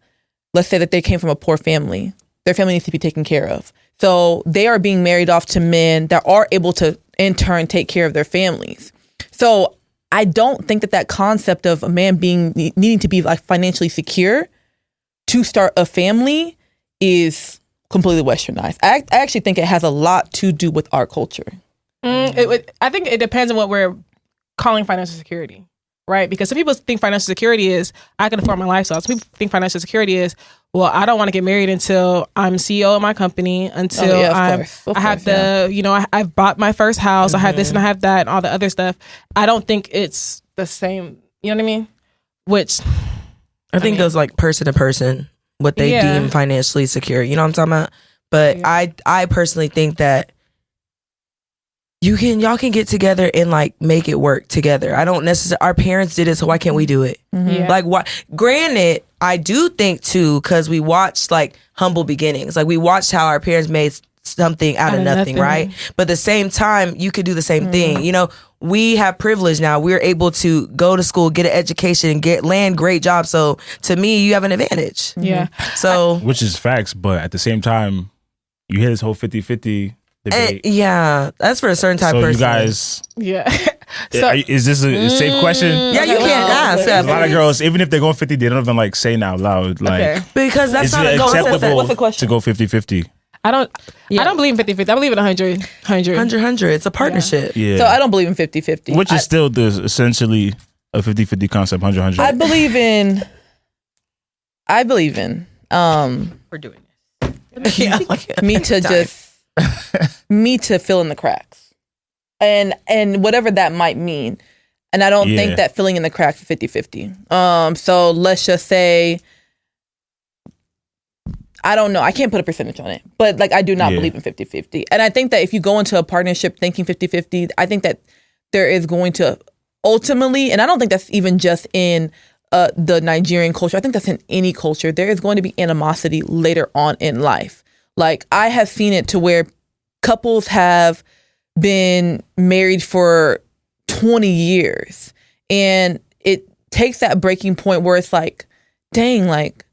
let's say that they came from a poor family. Their family needs to be taken care of. So they are being married off to men that are able to, in turn, take care of their families. So I don't think that concept of a man needing to be like financially secure to start a family is completely westernized. I actually think it has a lot to do with our culture. I think it depends on what we're calling financial security. Right? Because some people think financial security is, I can afford my lifestyle. Some people think financial security is, well, I don't want to get married until I'm CEO of my company, until I have you know, I've bought my first house, I have this and I have that and all the other stuff. I don't think it's the same, you know what I mean? Which I think it goes like person to person, what they deem financially secure. You know what I'm talking about? But I personally think that y'all can get together and like make it work together. I don't necessarily, our parents did it, so why can't we do it? Like, why? Granted, I do think too, because we watched like humble beginnings. Like we watched how our parents made something out of nothing, right? But at the same time, you could do the same thing. You know, we have privilege now. We're able to go to school, get an education, and land great jobs. So to me, you have an advantage. Yeah. So, which is facts, but at the same time, you hear this whole 50-50 debate. That's for a certain type of person. So you guys, So, is this a safe question? Yeah, you can't ask. A lot of girls, even if they're going 50, they don't even like say it out loud. Like, because that's not acceptable what's the question? to go 50-50. I don't believe in 50-50. I believe in 100. It's a partnership. Yeah. So I don't believe in 50-50. Which is still essentially a 50-50 concept, 100-100. I believe in we're doing this. me to fill in the cracks. And whatever that might mean. And I don't think that filling in the cracks is 50-50. So let's just say, I don't know. I can't put a percentage on it. But like I do not believe in 50-50. And I think that if you go into a partnership thinking 50-50, I think that there is going to ultimately, and I don't think that's even just in the Nigerian culture. I think that's in any culture. There is going to be animosity later on in life. Like I have seen it to where couples have been married for 20 years and it takes that breaking point where it's like, dang, like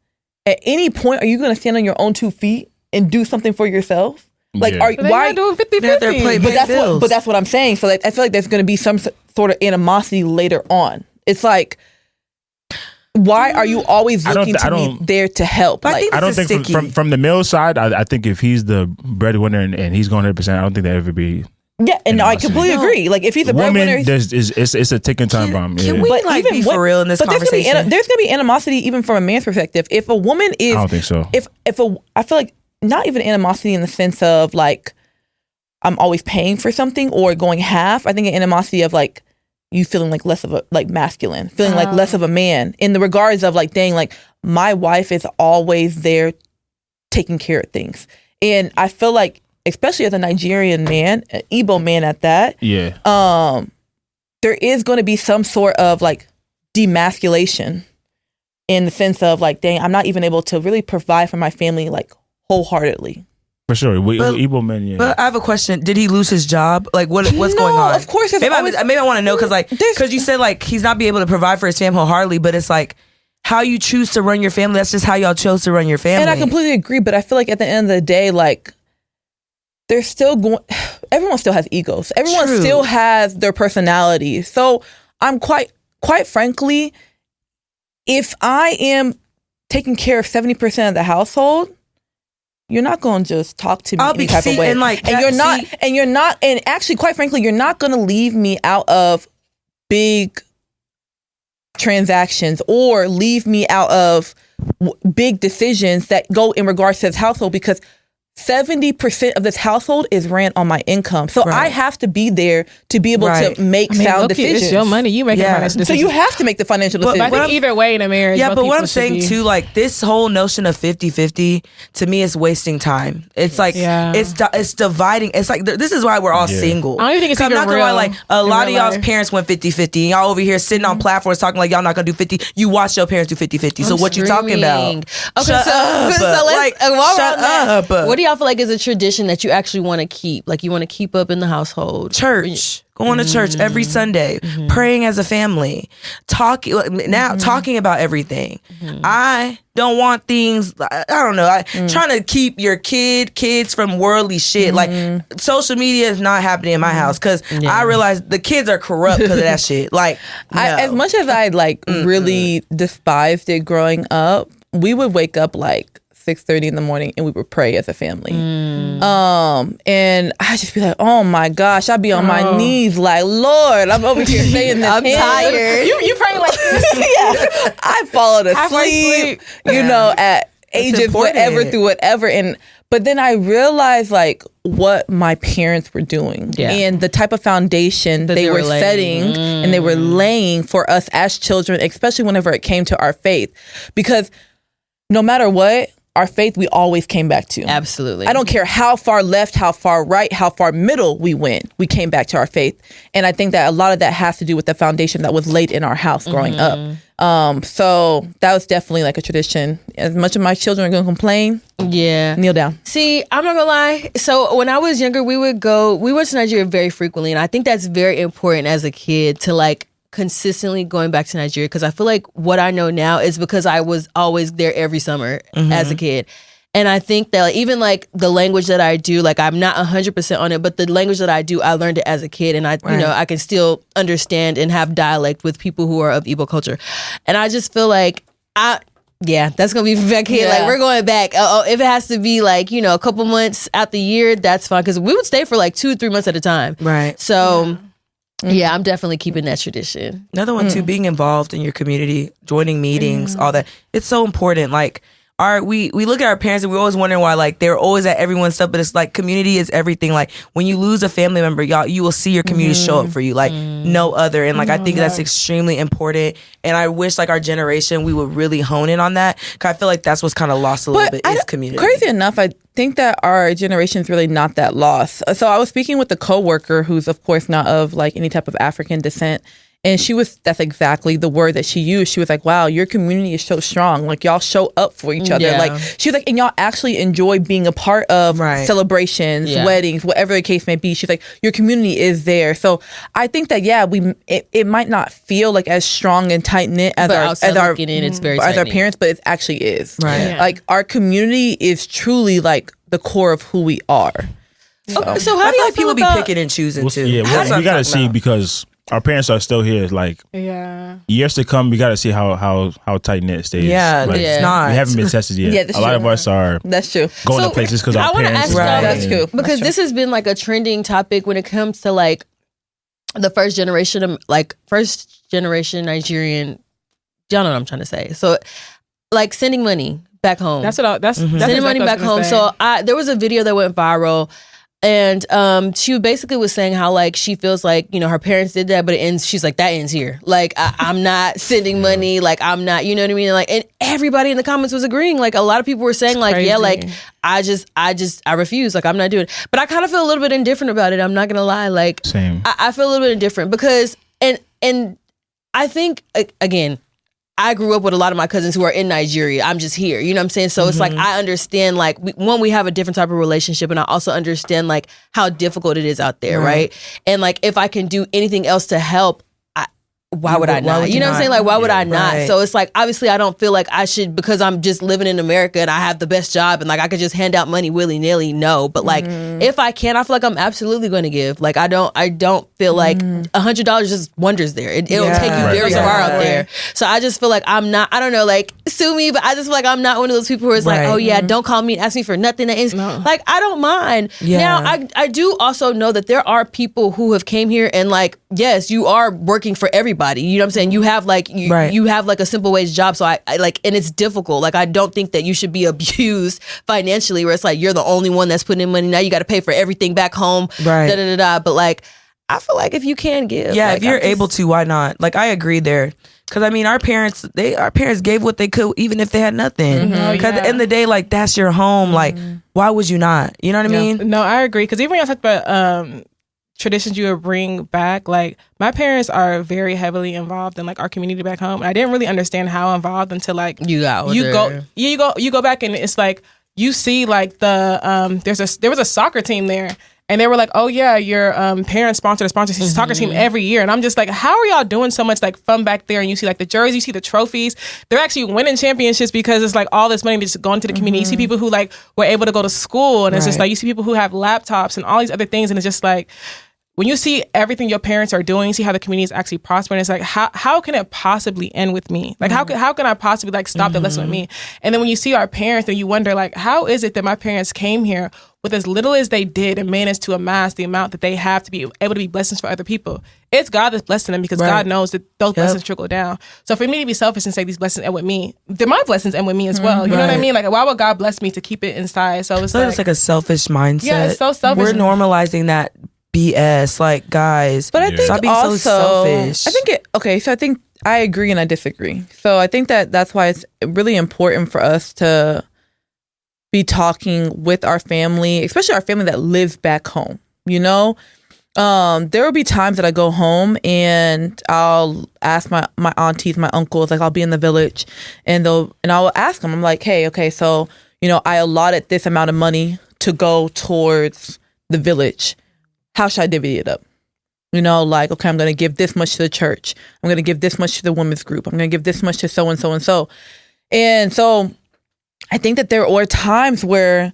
at any point, are you going to stand on your own 2 feet and do something for yourself? Like, why doing 50-50? But that's what I'm saying. So like, I feel like there's going to be some sort of animosity later on. It's like, why are you always looking to be there to help? I think from the male side, I think if he's the breadwinner and he's going 100%, I don't think that ever be. Yeah, and I completely agree. Like if he's a breadwinner, it's a ticking time bomb. Can we be for real in this conversation? There's gonna be animosity even from a man's perspective. If a woman is, I don't think so. I feel like not even animosity in the sense of like I'm always paying for something or going half. I think an animosity of like you feeling like less of a like masculine, feeling like less of a man in the regards of like, dang, like my wife is always there taking care of things. And I feel like, especially as a Nigerian man, an Igbo man at that, there is going to be some sort of like demasculation in the sense of like, dang, I'm not even able to really provide for my family like wholeheartedly. For sure, Igbo men. Yeah. But I have a question. Did he lose his job? Like, what's going on? Of course. Maybe I want to know because you said like he's not be able to provide for his family wholeheartedly, but it's like how you choose to run your family. That's just how y'all chose to run your family. And I completely agree. But I feel like at the end of the day, like they're still going. Everyone still has egos. Everyone still has their personality. So I'm quite frankly, if I am taking care of 70% of the household, you're not going to just talk to me any type of way. And actually, quite frankly, you're not going to leave me out of big transactions or leave me out of big decisions that go in regards to this household because 70% of this household is ran on my income. So I have to be there to be able to make sound decisions. It's your money. You make financial decisions. So you have to make the financial decisions. But I think either way in a marriage. Yeah, but what I'm saying too, like this whole notion of 50-50, to me is wasting time. It's like, it's dividing. It's like, this is why we're all single. I don't even think it's even real. I'm not gonna lie, like a lot of y'all's parents went 50-50 and y'all over here sitting on platforms talking like y'all not gonna do 50. You watched your parents do 50-50. So what you talking about? Okay, shut up. What do y'all feel like is a tradition that you actually want to keep? Like you want to keep up in the household? Church. Going to church every Sunday, praying as a family, talking about everything. I don't want things, I don't know, trying to keep your kids from worldly shit. Like social media is not happening in my house because I realize the kids are corrupt because of that shit. Like, no. As much as I like really despised it growing up, we would wake up like 6:30 in the morning and we would pray as a family. And I just be like, oh my gosh, I'd be on my knees like, Lord, I'm over here saying this. I'm tired. You praying like this? I followed asleep, at ages whatever through whatever. But then I realized like what my parents were doing and the type of foundation they were setting and they were laying for us as children, especially whenever it came to our faith. Because no matter what, our faith, we always came back to. Absolutely. I don't care how far left, how far right, how far middle we went. We came back to our faith. And I think that a lot of that has to do with the foundation that was laid in our house growing up. So that was definitely like a tradition. As much of my children are going to complain, kneel down. See, I'm not gonna lie. So when I was younger, we went to Nigeria very frequently. And I think that's very important as a kid to like consistently going back to Nigeria, because I feel like what I know now is because I was always there every summer as a kid. And I think that even like the language that I do, like I'm not 100% on it, but the language that I do, I learned it as a kid, and I can still understand and have dialect with people who are of Igbo culture. And I just feel like that's gonna be back here. Like we're going back. If it has to be like a couple months out the year, that's fine, because we would stay for like 2-3 months at a time. Right. So. Yeah, I'm definitely keeping that tradition. Another one too, being involved in your community, joining meetings, all that. It's so important. Like, we look at our parents and we're always wondering why like they're always at everyone's stuff, but it's like community is everything. Like when you lose a family member, you will see your community show up for you like no other. And like I think that's extremely important. And I wish like our generation we would really hone in on that, because I feel like that's what's kind of lost a little bit is community. Crazy enough, I think that our generation is really not that lost. So I was speaking with a coworker who's of course not of like any type of African descent. And that's exactly the word that she used. She was like, wow, your community is so strong. Like, y'all show up for each other. Yeah. Like, she was like, and y'all actually enjoy being a part of celebrations, weddings, whatever the case may be. She's like, your community is there. So I think that, it might not feel like as strong and tight-knit as our parents, but it actually is. Right. Yeah. Like, our community is truly, like, the core of who we are. So how do y'all people be picking and choosing, too? Yeah, we got to see, because our parents are still here. Like years to come, we got to see how tight knit it stays. Yeah, like, it's not. We haven't been tested yet. Yeah, that's a lot true. of us are. That's true. Going So, to places because our I wanna parents. ask y'all- That's true. because this has been like a trending topic when it comes to like the first generation Nigerian. Y'all know what I'm trying to say. So like sending money back home. That's what. That's sending exactly money what I back was gonna home. say. So there was a video that went viral, and she basically was saying how like she feels like, you know, her parents did that, but it ends. She's like, that ends here. Like I'm not sending money. Like I'm not. You know what I mean? Like, and everybody in the comments was agreeing. Like a lot of people were saying like, yeah, like I refuse. Like I'm not doing it. But I kind of feel a little bit indifferent about it. I'm not gonna lie. Like Same. I feel a little bit indifferent because and I think again, I grew up with a lot of my cousins who are in Nigeria. I'm just here. You know what I'm saying? So it's like, I understand, like, we have a different type of relationship, and I also understand, like, how difficult it is out there, right? And, like, if I can do anything else to help, why would I not? You know what I'm saying? Like, why would I not? Right. So it's like, obviously, I don't feel like I should, because I'm just living in America and I have the best job and like I could just hand out money willy nilly. No, but like if I can, I feel like I'm absolutely going to give. Like I don't feel like $100 just wonders there. It'll take you very far out there. So I just feel like I'm not. I don't know. Like sue me, but I just feel like I'm not one of those people who is like, oh yeah, don't call me and ask me for nothing. Like I don't mind. Now I do also know that there are people who have came here and like, yes, you are working for everybody. You know what I'm saying? You have like you have like a simple wage job. So I like, and it's difficult. Like I don't think that you should be abused financially where it's like you're the only one that's putting in money. Now you got to pay for everything back home. Right. But like I feel like if you can give. Yeah, like, if you're able to, why not? Like I agree there. Cause I mean our parents gave what they could even if they had nothing. Cause at the end of the day, like that's your home. Like why would you not? You know what I mean? No, I agree. Cause even when I talk about traditions you would bring back, like my parents are very heavily involved in like our community back home. And I didn't really understand how involved until like you go back and it's like you see like the there was a soccer team there and they were like, oh yeah, your parents sponsored a soccer team every year. And I'm just like, how are y'all doing so much like fun back there? And you see like the jerseys, you see the trophies. They're actually winning championships because it's like all this money just going to the community. You see people who like were able to go to school and it's just like you see people who have laptops and all these other things and it's just like when you see everything your parents are doing, you see how the community is actually prospering. It's like, how can it possibly end with me? Like, how can I possibly like stop the lesson with me? And then when you see our parents, then you wonder like, how is it that my parents came here with as little as they did and managed to amass the amount that they have to be able to be blessings for other people? It's God that's blessing them because God knows that those blessings trickle down. So for me to be selfish and say these blessings end with me, then my blessings end with me as well. You know what I mean? Like, why would God bless me to keep it inside? So it's like a selfish mindset. Yeah, it's so selfish. We're normalizing that BS, like guys. But I think stop being also, so selfish. So I think I agree and I disagree. So I think that's why it's really important for us to be talking with our family, especially our family that lives back home. You know, there will be times that I go home and I'll ask my aunties, my uncles, like I'll be in the village, and I will ask them. I'm like, hey, okay, so you know, I allotted this amount of money to go towards the village. How should I divvy it up? You know, like, okay, I'm going to give this much to the church. I'm going to give this much to the women's group. I'm going to give this much to so and so and so. And so I think that there were times where,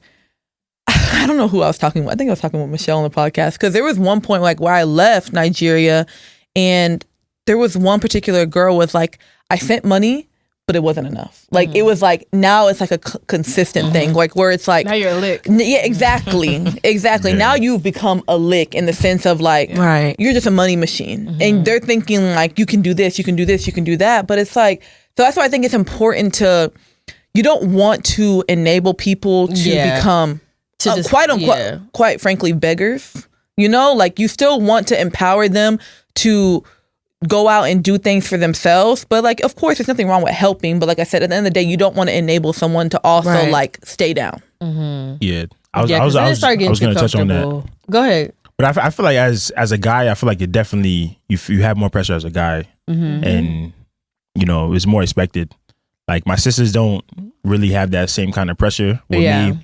I don't know who I was talking with. I think I was talking with Michelle on the podcast because there was one point like where I left Nigeria and there was one particular girl was like, I sent money, but it wasn't enough. Like it was like now it's like a consistent thing, like where it's like now you're a lick. Yeah, exactly. Yeah. Now you've become a lick in the sense of like you're just a money machine, and they're thinking like you can do this, you can do this, you can do that. But it's like so that's why I think it's important to you don't want to enable people to become quite frankly beggars. You know, like you still want to empower them to go out and do things for themselves, but like of course there's nothing wrong with helping, but like I said, at the end of the day you don't want to enable someone to also like stay down. Yeah, I was going to touch on that. Go ahead. But I feel like as a guy, I feel like it definitely you have more pressure as a guy, and you know it's more expected. Like my sisters don't really have that same kind of pressure with me.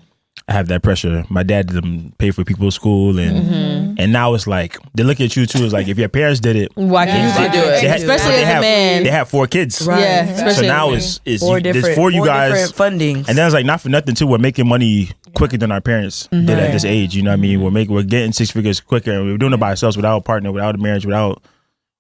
I have that pressure. My dad didn't pay for people's school, and now it's like they look at you too. It's like if your parents did it, why can't you do it? Especially as a man. They have 4 kids, right? Yeah, so now it's there's 4 you guys fundings, and then it's like not for nothing too. We're making money quicker than our parents did at this age. You know what I mean? We're getting 6 figures quicker, and we're doing it by ourselves without a partner, without a marriage, without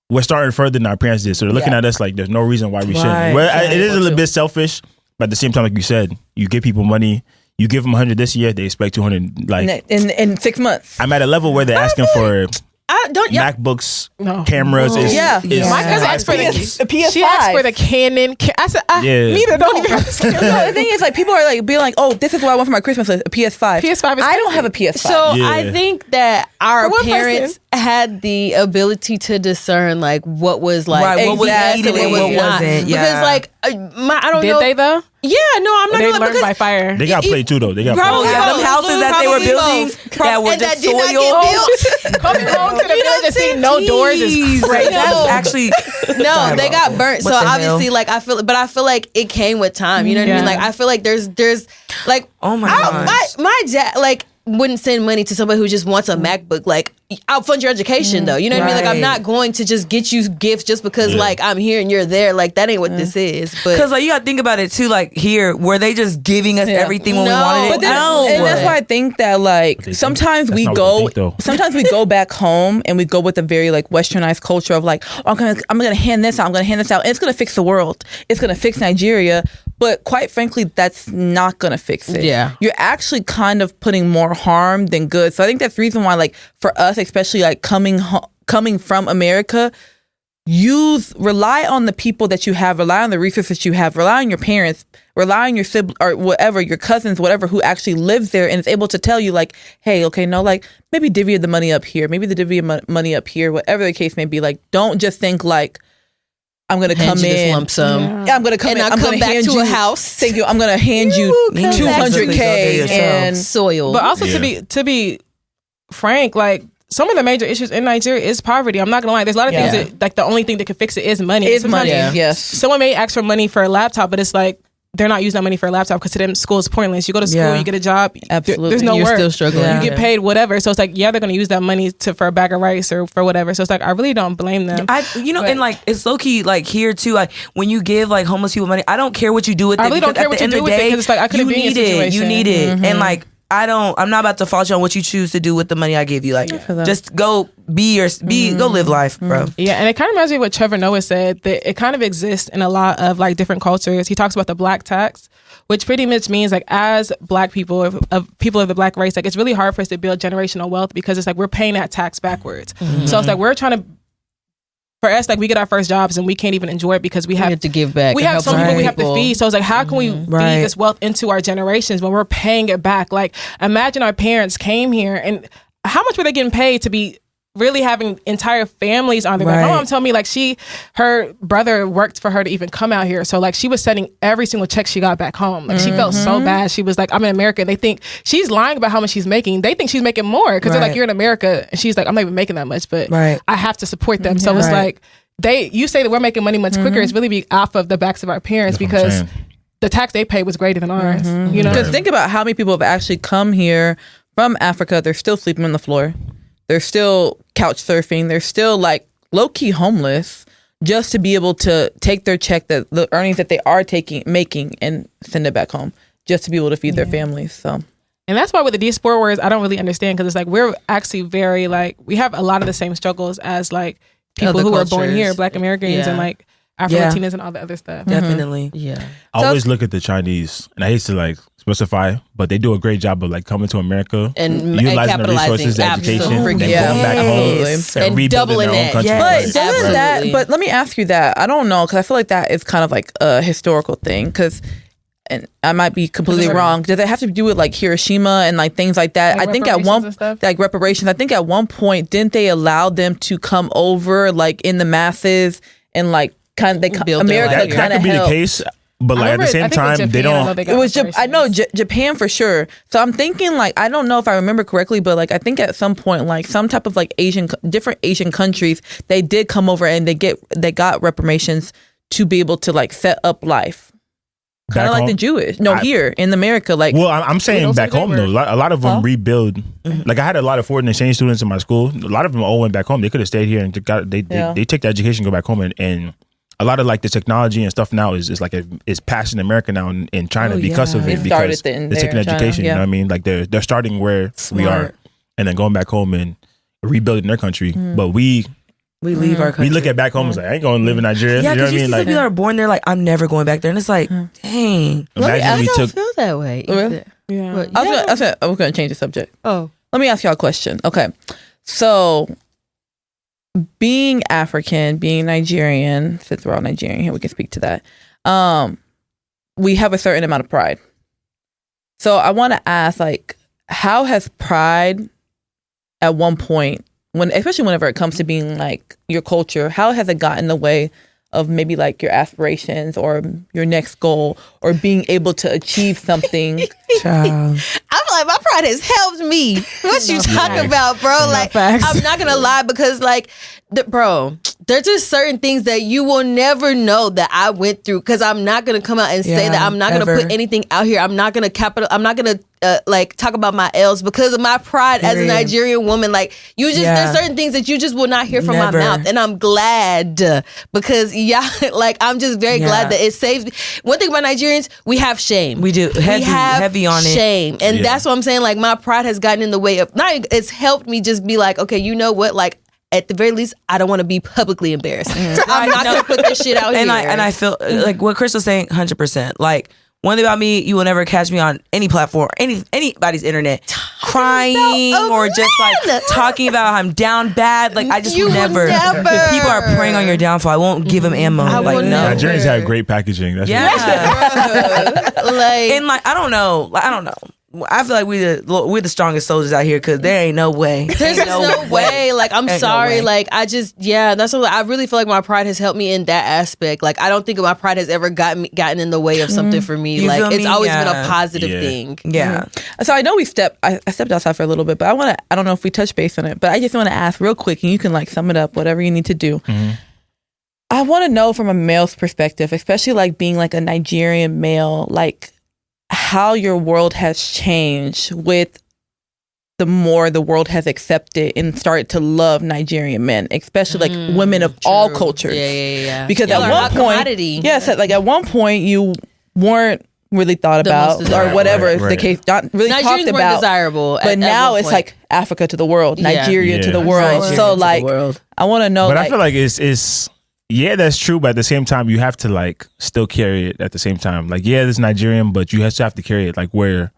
we're starting further than our parents did. So they're looking at us like there's no reason why we shouldn't. It is a little bit selfish, but at the same time, like you said, you give people money. You give them 100 this year, they expect 200 like in 6 months. I'm at a level where they're asking for MacBooks, cameras. My cousin asked for the PS5. She asked for the Canon. I said, neither don't even. The thing is, like, people are like being like, "Oh, this is what I want for my Christmas list, a PS5." PS5 is I don't have a PS5. So I think that our parents had the ability to discern like what was like what was needed and what wasn't. Because like I don't know. Did they though? Yeah, no, I'm not. They gonna learned by fire. They got played too, though. They got Probably played. them houses that they were building that were just soil. Coming home to the village and seeing no doors is crazy. That's actually no. They got burnt. So obviously, like I feel like it came with time. You know what I mean? Like I feel like there's like my dad like wouldn't send money to somebody who just wants a MacBook. Like, I'll fund your education though. You know what I mean? Like, I'm not going to just get you gifts just because like I'm here and you're there. Like, that ain't what this is. But because like you gotta think about it too. Like here, were they just giving us everything when we wanted it? And that's why I think that like sometimes we go back home and we go with a very like westernized culture of like, oh, I'm gonna hand this out. I'm gonna hand this out, and it's gonna fix the world. It's gonna fix Nigeria. But quite frankly, that's not gonna fix it. Yeah, you're actually kind of putting more harm than good. So I think that's the reason why, like, for us, especially like coming from America, rely on the people that you have, rely on the resources you have, rely on your parents, rely on your sibling or whatever, your cousins, whatever, who actually lives there and is able to tell you like, hey, okay, no, like maybe divvy the money up here, maybe the divvy money up here, whatever the case may be. Like, don't just think like, I'm gonna come in this lump sum. Yeah, I'm gonna come in. I'm gonna hand you a house. Thank you. I'm gonna hand you $200K and soil. But also to be frank, like some of the major issues in Nigeria is poverty. I'm not gonna lie. There's a lot of things that like the only thing that can fix it is money. Money. Yes. Someone may ask for money for a laptop, but it's like they're not using that money for a laptop because to them school is pointless. You go to school, you get a job. Absolutely. There's no You're work. Still struggling. You get paid whatever. So it's like, they're going to use that money for a bag of rice or for whatever. So it's like, I really don't blame them. And like it's low key like here too. Like when you give like homeless people money, I don't care what you do with it. I really don't care what you do with it because it's like I could be in a situation. You need it, and like. I'm not about to fault you on what you choose to do with the money I give you. Like, just go go live life, bro. Yeah, and it kind of reminds me of what Trevor Noah said, that it kind of exists in a lot of like different cultures. He talks about the black tax, which pretty much means like as black people, of people of the black race, like it's really hard for us to build generational wealth because it's like we're paying that tax backwards. So it's like we're trying to. For us, like we get our first jobs and we can't even enjoy it because we have to give back. We have some people we have to feed. So it's like, how can we feed this wealth into our generations when we're paying it back? Like, imagine our parents came here and how much were they getting paid to be really having entire families on their back? My mom told me like her brother worked for her to even come out here. So like she was sending every single check she got back home. Like she felt so bad. She was like, I'm in America. They think she's lying about how much she's making. They think she's making more because they're like, you're in America. And she's like, I'm not even making that much, but I have to support them. So it's like, you say that we're making money much quicker. It's really be off of the backs of our parents because the tax they paid was greater than ours. You know, because think about how many people have actually come here from Africa. They're still sleeping on the floor. They're still couch surfing. They're still like low key homeless just to be able to take their check, the earnings that they are making and send it back home just to be able to feed their families. So. And that's why with the Diaspora words, I don't really understand because it's like we're actually very like we have a lot of the same struggles as like people who are born here, Black Americans and like Afro-Latinas and all the other stuff. Definitely. Yeah. I always look at the Chinese, and I hate to like specify, but they do a great job of like coming to America and utilizing the resources, the education, and going back home and rebuilding their own country. But doesn't that? But let me ask you that. I don't know because I feel like that is kind of like a historical thing because. And I might be completely wrong. Does it have to do with like Hiroshima and like things like that? Like I think at reparations. I think at one point didn't they allow them to come over like in the masses and like America kind of that could be the case. But like at the same time, they don't. It was I know Japan for sure. So I'm thinking like I don't know if I remember correctly, but like I think at some point like some type of like different Asian countries they did come over and they got reparations to be able to like set up life. Kind of like the Jewish. Here in America. Like, well, I'm saying back home though. A lot of them rebuild. Like I had a lot of foreign exchange students in my school. A lot of them all went back home. They could have stayed here and they take the education, go back home, and a lot of like the technology and stuff now is like is passed in America now in China because of it. Because they're taking education. You know what I mean? Like they're starting where we are, and then going back home and rebuilding their country. But we We leave our country. We look at back home, it's like, I ain't going to live in Nigeria. Yeah, you know because what I mean? see some people that are born there, like, I'm never going back there. And it's like, dang. I imagine we don't took. feel that way. Really? Yeah. But, I was going to change the subject. Oh. Let me ask y'all a question. Okay. So, being African, being Nigerian, since we're all Nigerian here, we can speak to that. We have a certain amount of pride. So, I want to ask, like, how has pride at one point, especially whenever it comes to being like your culture, how has it gotten in the way of maybe like your aspirations or your next goal or being able to achieve something? Child. I feel like my pride has helped me. What you talking about, bro? Like, facts. I'm not gonna lie because, like, bro, there's just certain things that you will never know that I went through because I'm not gonna come out and say that. I'm not gonna put anything out here. I'm not gonna I'm not gonna like talk about my L's because of my pride as a Nigerian woman. Like, you just there's certain things that you just will not hear from my mouth, and I'm glad because like, I'm just very glad that it saves. One thing about Nigerians, we have shame. We do heavy on shame. it, and that's what I'm saying. Like, my pride has gotten in the way of. It's helped me just be like, okay, you know what, like. At the very least, I don't want to be publicly embarrassed. So I'm not going to put this shit out here. And I feel like what Chris was saying, 100%. Like, one thing about me, you will never catch me on any platform, anybody's internet, crying or just like talking about how I'm down bad. Like, I just will never. If people are preying on your downfall, I won't give them ammo. Like, no. Nigerians have great packaging. That's like, and like, I don't know. I feel like we're the strongest soldiers out here because there ain't no way. There's no way. Like, I'm sorry. Like, I just, that's what I really feel like my pride has helped me in that aspect. Like, I don't think my pride has ever gotten in the way of something for me. You like, feel it's me? always been a positive thing. Yeah. So I know I stepped outside for a little bit, but I don't know if we touched base on it, but I just want to ask real quick, and you can like sum it up, whatever you need to do. I want to know from a male's perspective, especially like being like a Nigerian male, like how your world has changed with the more the world has accepted and started to love Nigerian men, especially like women of all cultures. Yeah. Because at one point, like at one point you weren't really thought about or whatever the case, not really Nigerians talked weren't about. Desirable, but now it's like Africa to the world, Nigeria to the world. So like, I want to know. But I feel like it's. Yeah, that's true. But at the same time, you have to like still carry it at the same time. Like, yeah, this Nigerian, but you have to carry it. Like, we're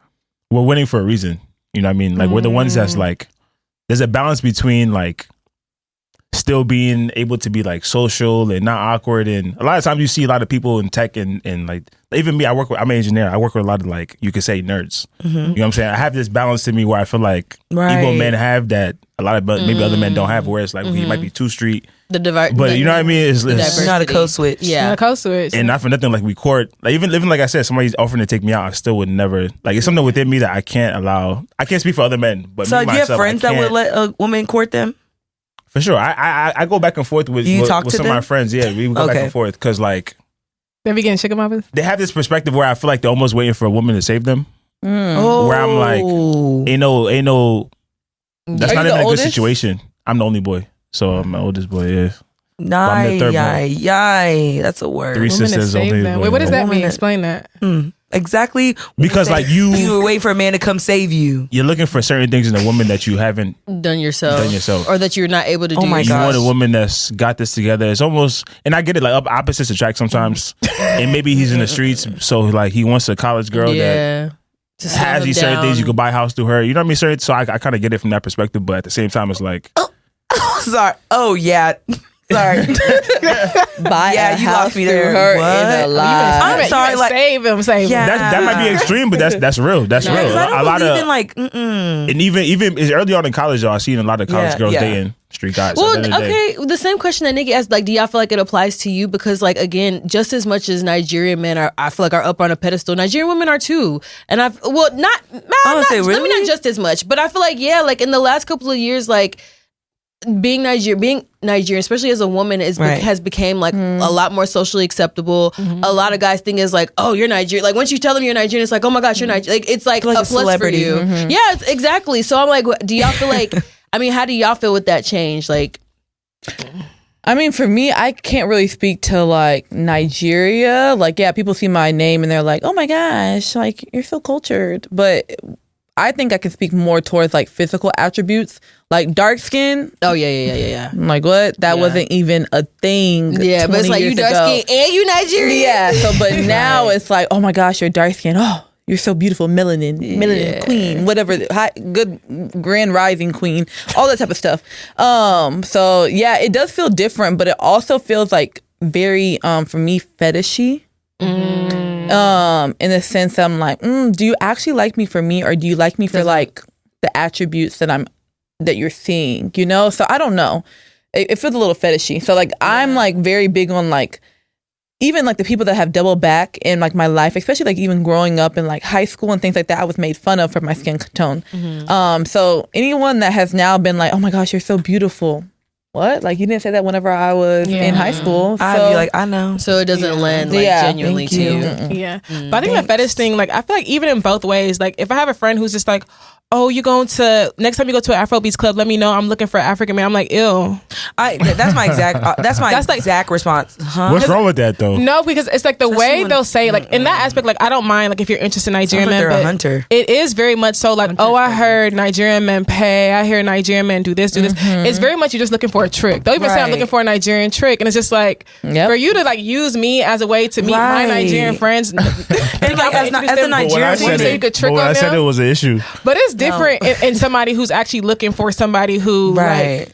winning for a reason. You know what I mean? Like, we're the ones that's like, there's a balance between like still being able to be like social and not awkward. And a lot of times you see a lot of people in tech and like, even me, I'm an engineer. I work with a lot of like, you could say nerds. You know what I'm saying? I have this balance to me where I feel like even men have that a lot of, but maybe other men don't have, where it's like, he might be too street. But you know what I mean? It's not a code switch. Not a code switch. And not for nothing, like we court, like even like I said, somebody's offering to take me out, I still would never, like, it's something within me that I can't allow. I can't speak for other men, but so me, do you have myself, friends that would let a woman court them? For sure. I go back and forth with some of my friends. Yeah, we go back and forth because like they be getting chicken they have this perspective where I feel like they're almost waiting for a woman to save them. Where I'm like, ain't no that's not even a good situation. I'm the only boy. So I'm my oldest boy, yeah. Yay. That's a word. 3 sisters, only boy. Wait, what does that mean? Explain that. Exactly. Because like you wait for a man to come save you. You're looking for certain things in a woman that you haven't done yourself. Or that you're not able to do. Oh my you gosh. want a woman that's got this together. It's almost, and I get it, like opposites attract sometimes. And maybe he's in the streets, so like he wants a college girl that has these certain things. You could buy a house through her. You know what I mean? So I kind of get it from that perspective, but at the same time, it's like, sorry. Oh yeah. Sorry. You lost me there. Her in a lie. I'm sorry. Like, save him. Yeah. That might be extreme, but that's real. That's real. I a lot of like, and even early on in college, I seen a lot of college girls dating street guys. Well, the same question that Nikki asked, like, do y'all feel like it applies to you? Because, like, again, just as much as Nigerian men I feel like are up on a pedestal, Nigerian women are too. And let me not just as much, but I feel like, like in the last couple of years, like, being Nigerian, especially as a woman, has become like a lot more socially acceptable. A lot of guys think is like, oh, you're Nigerian. Like, once you tell them you're Nigerian, it's like, oh my gosh, you're Nigerian. Like, it's like a plus celebrity for you. Yeah, exactly. So I'm like, do y'all feel like? I mean, how do y'all feel with that change? Like, I mean, for me, I can't really speak to like Nigeria. Like, yeah, people see my name and they're like, oh my gosh, like you're so cultured, but I think I can speak more towards like physical attributes, like dark skin. Oh yeah. I'm like, what? That wasn't even a thing. Yeah, but it's like you dark skin and you Nigerian. Yeah. So, but now it's like, oh my gosh, you're dark skin. Oh, you're so beautiful, melanin queen, whatever, good grand rising queen, all that type of stuff. So yeah, it does feel different, but it also feels like very, for me, fetishy. In the sense that I'm like, do you actually like me for me, or do you like me for like the attributes that you're seeing? You know, so I don't know. It feels a little fetishy. So like, I'm like very big on like, even like the people that have double back in like my life, especially like even growing up in like high school and things like that, I was made fun of for my skin tone. So anyone that has now been like, oh my gosh, you're so beautiful. What? Like you didn't say that whenever I was in high school. So, I'd be like, I know. So it doesn't land like genuinely to you. Yeah. But I think the fetish thing, like I feel like even in both ways, like if I have a friend who's just like, oh, you going to next time you go to an Afrobeats club, let me know. I'm looking for an African man. I'm like, ew. That's my exact. That's my exact response. Huh? What's wrong with that though? No, because it's like the way they'll say, like in that aspect, like I don't mind, like if you're interested in Nigerian men, they're but a hunter. it is very much so like, oh, I heard Nigerian men pay. I hear Nigerian men do this, do this. It's very much you're just looking for a trick. They'll even say I'm looking for a Nigerian trick, and it's just like for you to like use me as a way to meet my Nigerian friends. And like as a Nigerian woman, so you could trick on them. I said it was an issue, but it's different in somebody who's actually looking for somebody who like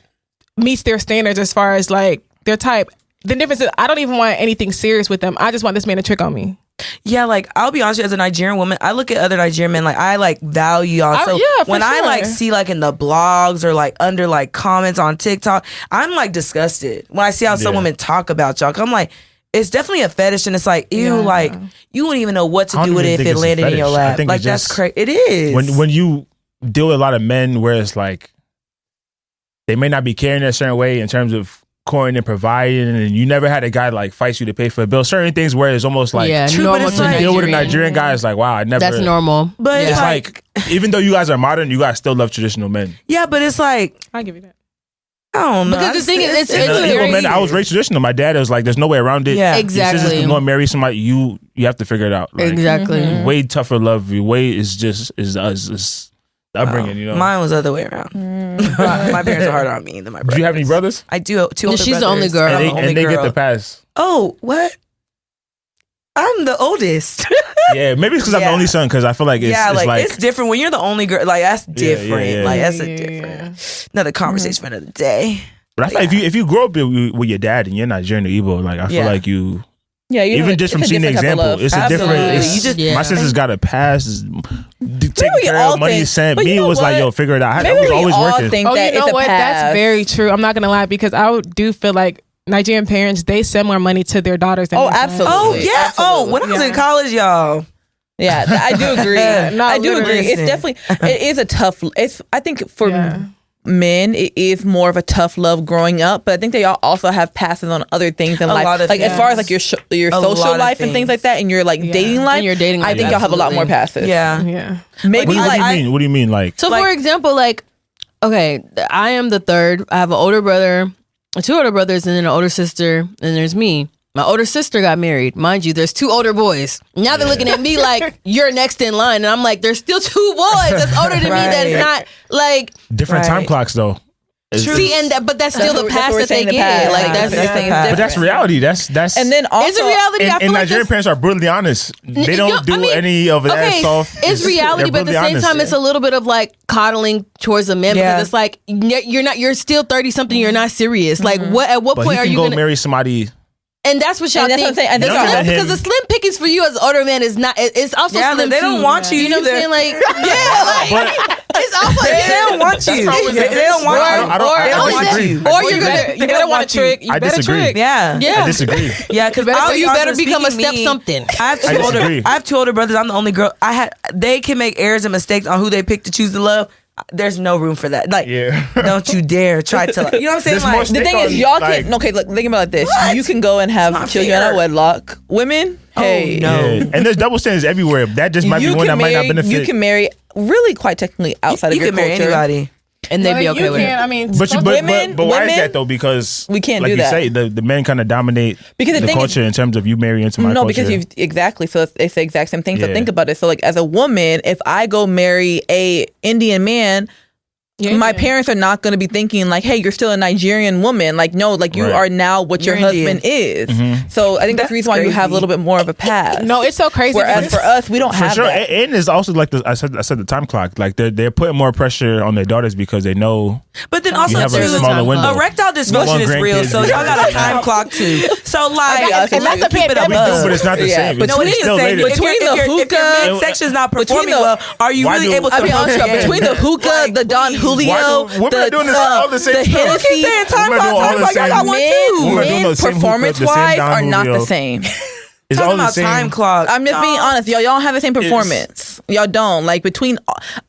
meets their standards as far as like their type. The difference is I don't even want anything serious with them. I just want this man to trick on me. Yeah, like I'll be honest with you, as a Nigerian woman, I look at other Nigerian men like I like value y'all. So when I like see like in the blogs or like under like comments on TikTok, I'm like disgusted when I see how some women talk about y'all. I'm like, it's definitely a fetish, and it's like, ew, like you wouldn't even know what to do with it if it landed in your lap. Like that's crazy. It is when you deal with a lot of men where it's like they may not be carrying a certain way in terms of courting and providing, and you never had a guy like fight you to pay for a bill. Certain things where it's almost like normal to like, deal with a Nigerian guy is like, wow, I never. That's normal, but it's like even though you guys are modern, you guys still love traditional men. Yeah, but it's like I'll give you that. I don't know. Because the thing is, it's very men, I was raised traditional. My dad was like, there's no way around it. Yeah, exactly. Your sister's gonna marry somebody, you have to figure it out. Like, exactly. Way tougher love. Way is just is upbringing, you know. Mine was the other way around. My parents are harder on me than my brothers. Do you have any brothers? I do. Two older she's brothers. the only girl. And they get the pass. Oh, what? I'm the oldest. Yeah, maybe it's because I'm the only son. Because I feel like it's different when you're the only girl. Like that's different. Yeah. Like that's a different. Another conversation for another day. But I feel like if you grow up with your dad and you're Nigerian or Igbo, like I feel like you. Yeah, even just from seeing the example, it's a different. My sister's got a pass. Taking care of money sent. Me was like, yo, figure it out. I was always working. Think you know what? Pass. That's very true. I'm not gonna lie, because I do feel like Nigerian parents, they send more money to their daughters than absolutely. Oh yeah. Absolutely. When I was in college, y'all. Yeah, I do agree. I do agree. Listen. It's definitely it is a tough. I think for men, it is more of a tough love growing up, but I think they all also have passes on other things in life. Like as far as like your social life and things like that, and your like dating life. And your dating life, I think y'all have a lot more passes. Yeah. Maybe what do you mean? Like so, for example, like okay, I am the third. I have an older brother, two older brothers, and then an older sister, and there's me. My older sister got married. Mind you, there's two older boys. Now they're looking at me like, you're next in line. And I'm like, there's still two boys that's older than me that's not like... Different time clocks, though. See, but that's still the pass that they get. Like but that's reality. That's and then also it's a reality. And Nigerian parents are brutally honest. They don't do any of that soft. It's reality, but at the same time, it's a little bit of like coddling towards a man because it's like you're still 30 something. You're not serious. Like at what point are you going to marry somebody? And that's what y'all think. What I'm saying. Because the slim pickings for you as an older man is not. It's also slim. They don't want you. You know what I'm saying? Like it's also they don't want you. They don't want you. Or you better want a trick. You better trick. Yeah. I disagree. Yeah, because you better become a step something. I have two older brothers. I'm the only girl. They can make errors and mistakes on who they pick to choose to love. There's no room for that. Like, don't you dare try to. You know what I'm saying? Like, the thing is, y'all can. Okay, look. Think about it like this. You can go and have children out of wedlock. Women, hey, no. Yeah. And there's double standards everywhere. That just might be one that might not benefit. You can marry really quite technically outside of your culture. You can marry anybody. and they'd be okay with it. I mean, But why is women- that though? Because we can't like do you that. say, the men kind of dominate Because the the thing culture in terms of you marry into my No, culture. because exactly. So it's the exact same thing. So Yeah. think about it. So like as a woman, if I go marry a Indian man, my parents are not going to be thinking like, hey, you're still a Nigerian woman. Like, no, like you Right. are now what your You're husband is. So I think that's the reason why you have a little bit more of a pass. no, it's so crazy. Whereas for us, we don't For have sure, that. and it's also like I said the time clock. Like they're putting more pressure on their daughters because they know But then you also have a too, smaller window. erectile dysfunction One is real, grandkid, so you y'all got a got- time clock too. So like, And that's a keep it pandemic. above. But it's not the Yeah, same. but It's No, it is still the same. later. Between If the your hookah- midsection is not performing the- well, are you Why really do- able to? I'll be honest with you, between the hookah, the Don Julio, Why do- women are doing this all the same the stuff. Hennessy, Keep saying time Women clock, do all time the clock. Y'all same- got one men, too. Women are doing men the same hookah, performance the same wise Don are not the Julio. same. It's Talking all the about same. time clock. I'm just being honest. Y'all don't have the same performance. Y'all don't. Like between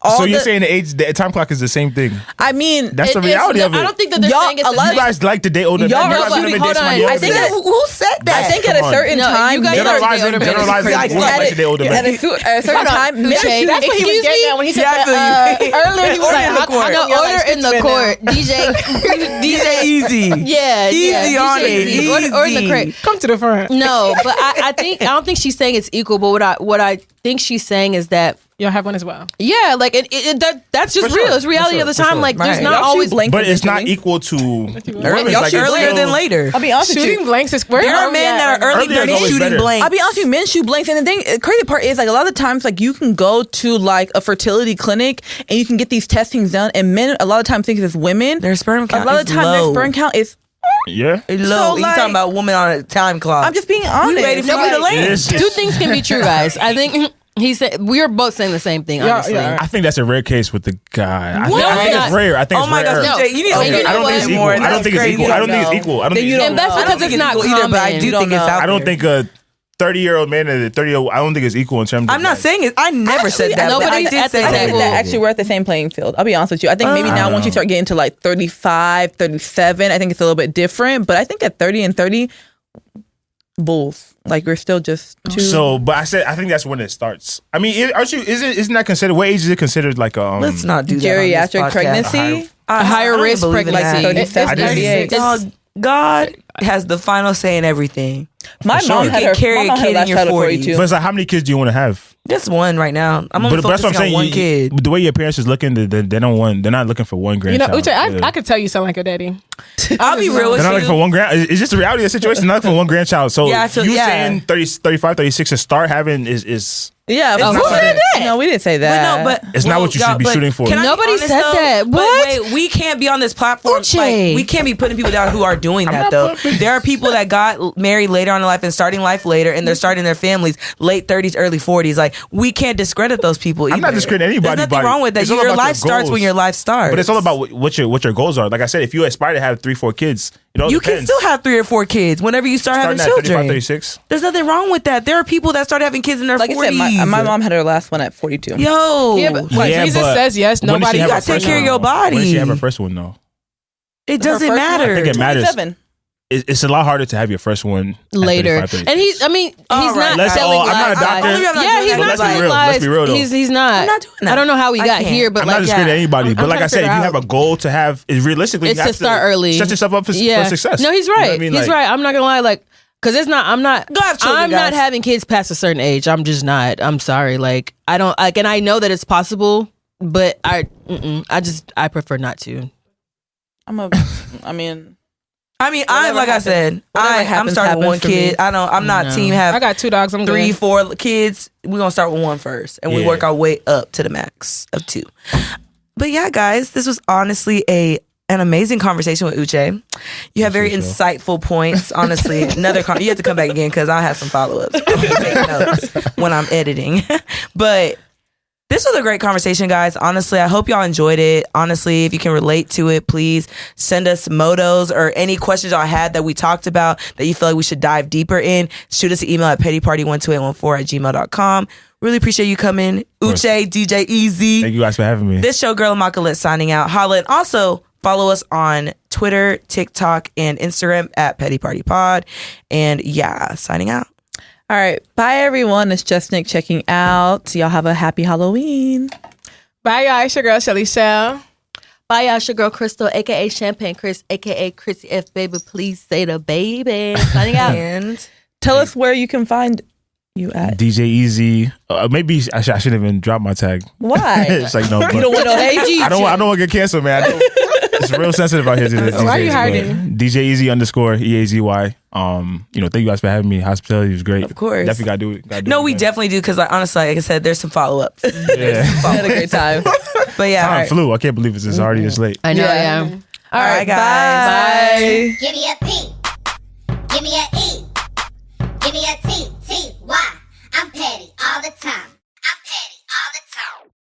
all So you're the, saying the time clock is the same thing? I mean, That's the It is- reality of it. I don't think that they're Y'all- saying it's a the lot You same. guys like to date older Y'all men. You are guys want to shooting- date hold on. somebody I older think than that- you. Who said that? I think at a Come on. certain No, time, you guys men are are dating older men. generalizing It's women crazy. like to date older at men. a certain time, men are Uche, shooting. That's what he was Excuse getting me? at when he said Yeah, I feel that. you. Earlier, he was Order like, in the how court. come No, y'all like order in the 6 men court. now? DJ Easy. Yeah, Easy yeah, on DJ it. Eazy. Order in the Easy. court. Come to the front. No, but I don't think she's saying it's equal. But what I think she's saying is that Y'all have one as well. yeah, like that's just For real. sure, It's reality for of the sure, time. for Like sure. there's Right. not Y'all shoot always. blank But it's not individually. equal to Y'all Like, it's earlier still- than later. I'll be honest with Shooting you. blanks is where There are are we men at that right are early Earlier is 30s always shooting better. blanks. I'll be honest with you, men shoot blanks. And the thing, crazy part is like a lot of the times, like you can go to like a fertility clinic and you can get these testings done, and men a lot of times think it's women. Their sperm count a lot of is times low. their sperm count is. Yeah. It's So, low. You like- talking about women on a time clock? I'm just being honest. We ready for you to Like, land. It's Two just- things can be true, guys. I think he said we are both saying the same thing. Honestly, yeah. I think that's a rare case with the guy. I What? think No, it's rare. I think Oh it's my rare. gosh, No. DJ, you need to Okay, look you know I don't what? think it's more. equal. I don't think it's That's equal. I don't think it's crazy. equal. I don't Then think you it's don't and that's know. because it's not equal either, but I common. do think it's know. out I don't there. think a 30-year-old man and a 30-year-old. I don't think it's equal in terms of. I'm not like- saying it. I never said that. But I nobody's did at say the I think table. that actually we're at the same playing field. I'll be honest with you. I think maybe now once you start getting to like 35, 37, I think it's a little bit different. But I think at 30 and 30, bulls. Like we're still just too. So, but I think that's when it starts. I mean, isn't that considered? What age is it considered like Let's not do that. on this geriatric podcast. pregnancy. I higher don't risk believe in pregnancy. that. Like 37, I didn't- 38. God has the final say in everything. My For mom sure. had You her. can carry My a mom had kid her in last your child at 40s. 42. But it's like, how many kids do you want to have? Just one right now. I'm only But that's what I'm focusing on saying. one kid. The way your parents is looking, they don't want. They're not looking for one You know, grandchild. Uche, I could tell you sound like your daddy. I'll be real with They're not looking for you. one it's just the reality of the situation. They're not looking for one grandchild. So Yeah, I feel- you yeah. saying 30, 35, 36 to start having is Yeah, It's who not said that. that? No, we didn't say But that. no, but It's not what you should y'all, be but shooting for. can I be Nobody honest, said though? that. But What? wait, we can't be on this platform. Uche. Like, we can't be putting people down who are doing that though. There are people that got married later on in life and starting life later, and they're starting their families late 30s, early 40s. Like we can't discredit those people. I'm not either. discrediting anybody, There's nothing but wrong with that. it's all Your about your life starts goals. when your life starts. But it's all about what your goals are. Like I said, if you aspire to have 3-4 kids, it all you can depends. still have 3 or 4 kids whenever you start Starting having at 35, children. 36. There's nothing wrong with that. There are people that start having kids in their like 40s. I said, my mom had her last one at 42. Yo, Yeah, but when Jesus says yes, when did nobody she have You her gotta take first care of one, your though? When did she body. have her first one though? it doesn't first one? matter. I think it matters. 27. It's a lot harder to have your first one at later. 35, 36. And he's All right. not selling I'm not a lives. doctor. Only I'm not Yeah, doing he's that. not Let's be selling real. lives. Let's be real, though. He's not. I'm not doing that. I don't know how he I got can't. here, but I'm like not discrediting anybody, but I'm like I trying to said, if you figure have a out. goal to have, realistically, it's you to have start early. set yourself up for success. No, he's You know right. what I mean? He's Like, right. I'm not gonna lie. Like, cause it's not. I'm not. Go have children, I'm not guys. having kids past a certain age. I'm just not. I'm sorry. Like, I don't. Like, and I know that it's possible, but I prefer not to. Like I said, I'm happens, starting with one happens for me. kid. I'm not No. team I have got 2 dogs. I'm 3, good. 4 kids. We're gonna start with one first, and we Yeah. work our way up to the max of 2. But yeah, guys, this was honestly an amazing conversation with Uche. You have very insightful points. Honestly, you have to come back again because I have some follow-ups. I'm gonna take notes when I'm editing. But this was a great conversation, guys. Honestly, I hope y'all enjoyed it. Honestly, if you can relate to it, please send us motos or any questions y'all had that we talked about that you feel like we should dive deeper in. Shoot us an email at pettyparty12814@gmail.com. Really appreciate you coming. Uche, DJ Eazy. thank you guys for having me. This show, Girl and Paulette, signing out. Holla, and also follow us on Twitter, TikTok, and Instagram at Petty Party Pod. And yeah, signing out. All right. Bye, everyone. It's Just Nick checking out. Y'all have a happy Halloween. Bye, y'all. It's your girl, Shelly Shell. Bye, y'all. It's your girl, Crystal, a.k.a. Champagne Chris, a.k.a. Chrissy F. Baby. Please say the baby. Signing out. And Tell us where you can find you at. DJ Eazy. Maybe I shouldn't even drop my tag. Why? It's like, no, You don't want no AG. I don't want to get canceled, man. It's real sensitive out here today. Why are you hiding? DJ Eazy _EAZY. Thank you guys for having me. Hospitality was great. Of course. Definitely gotta do it. no, we definitely do because honestly, like I said, there's some follow-ups. Yeah. I had a great time. But yeah, all Time right. flew. I can't believe it's already this late. I know, Yeah. yeah. All right, guys. Bye. Give me a P. Give me a E. Give me a T. T. Y. I'm petty all the time.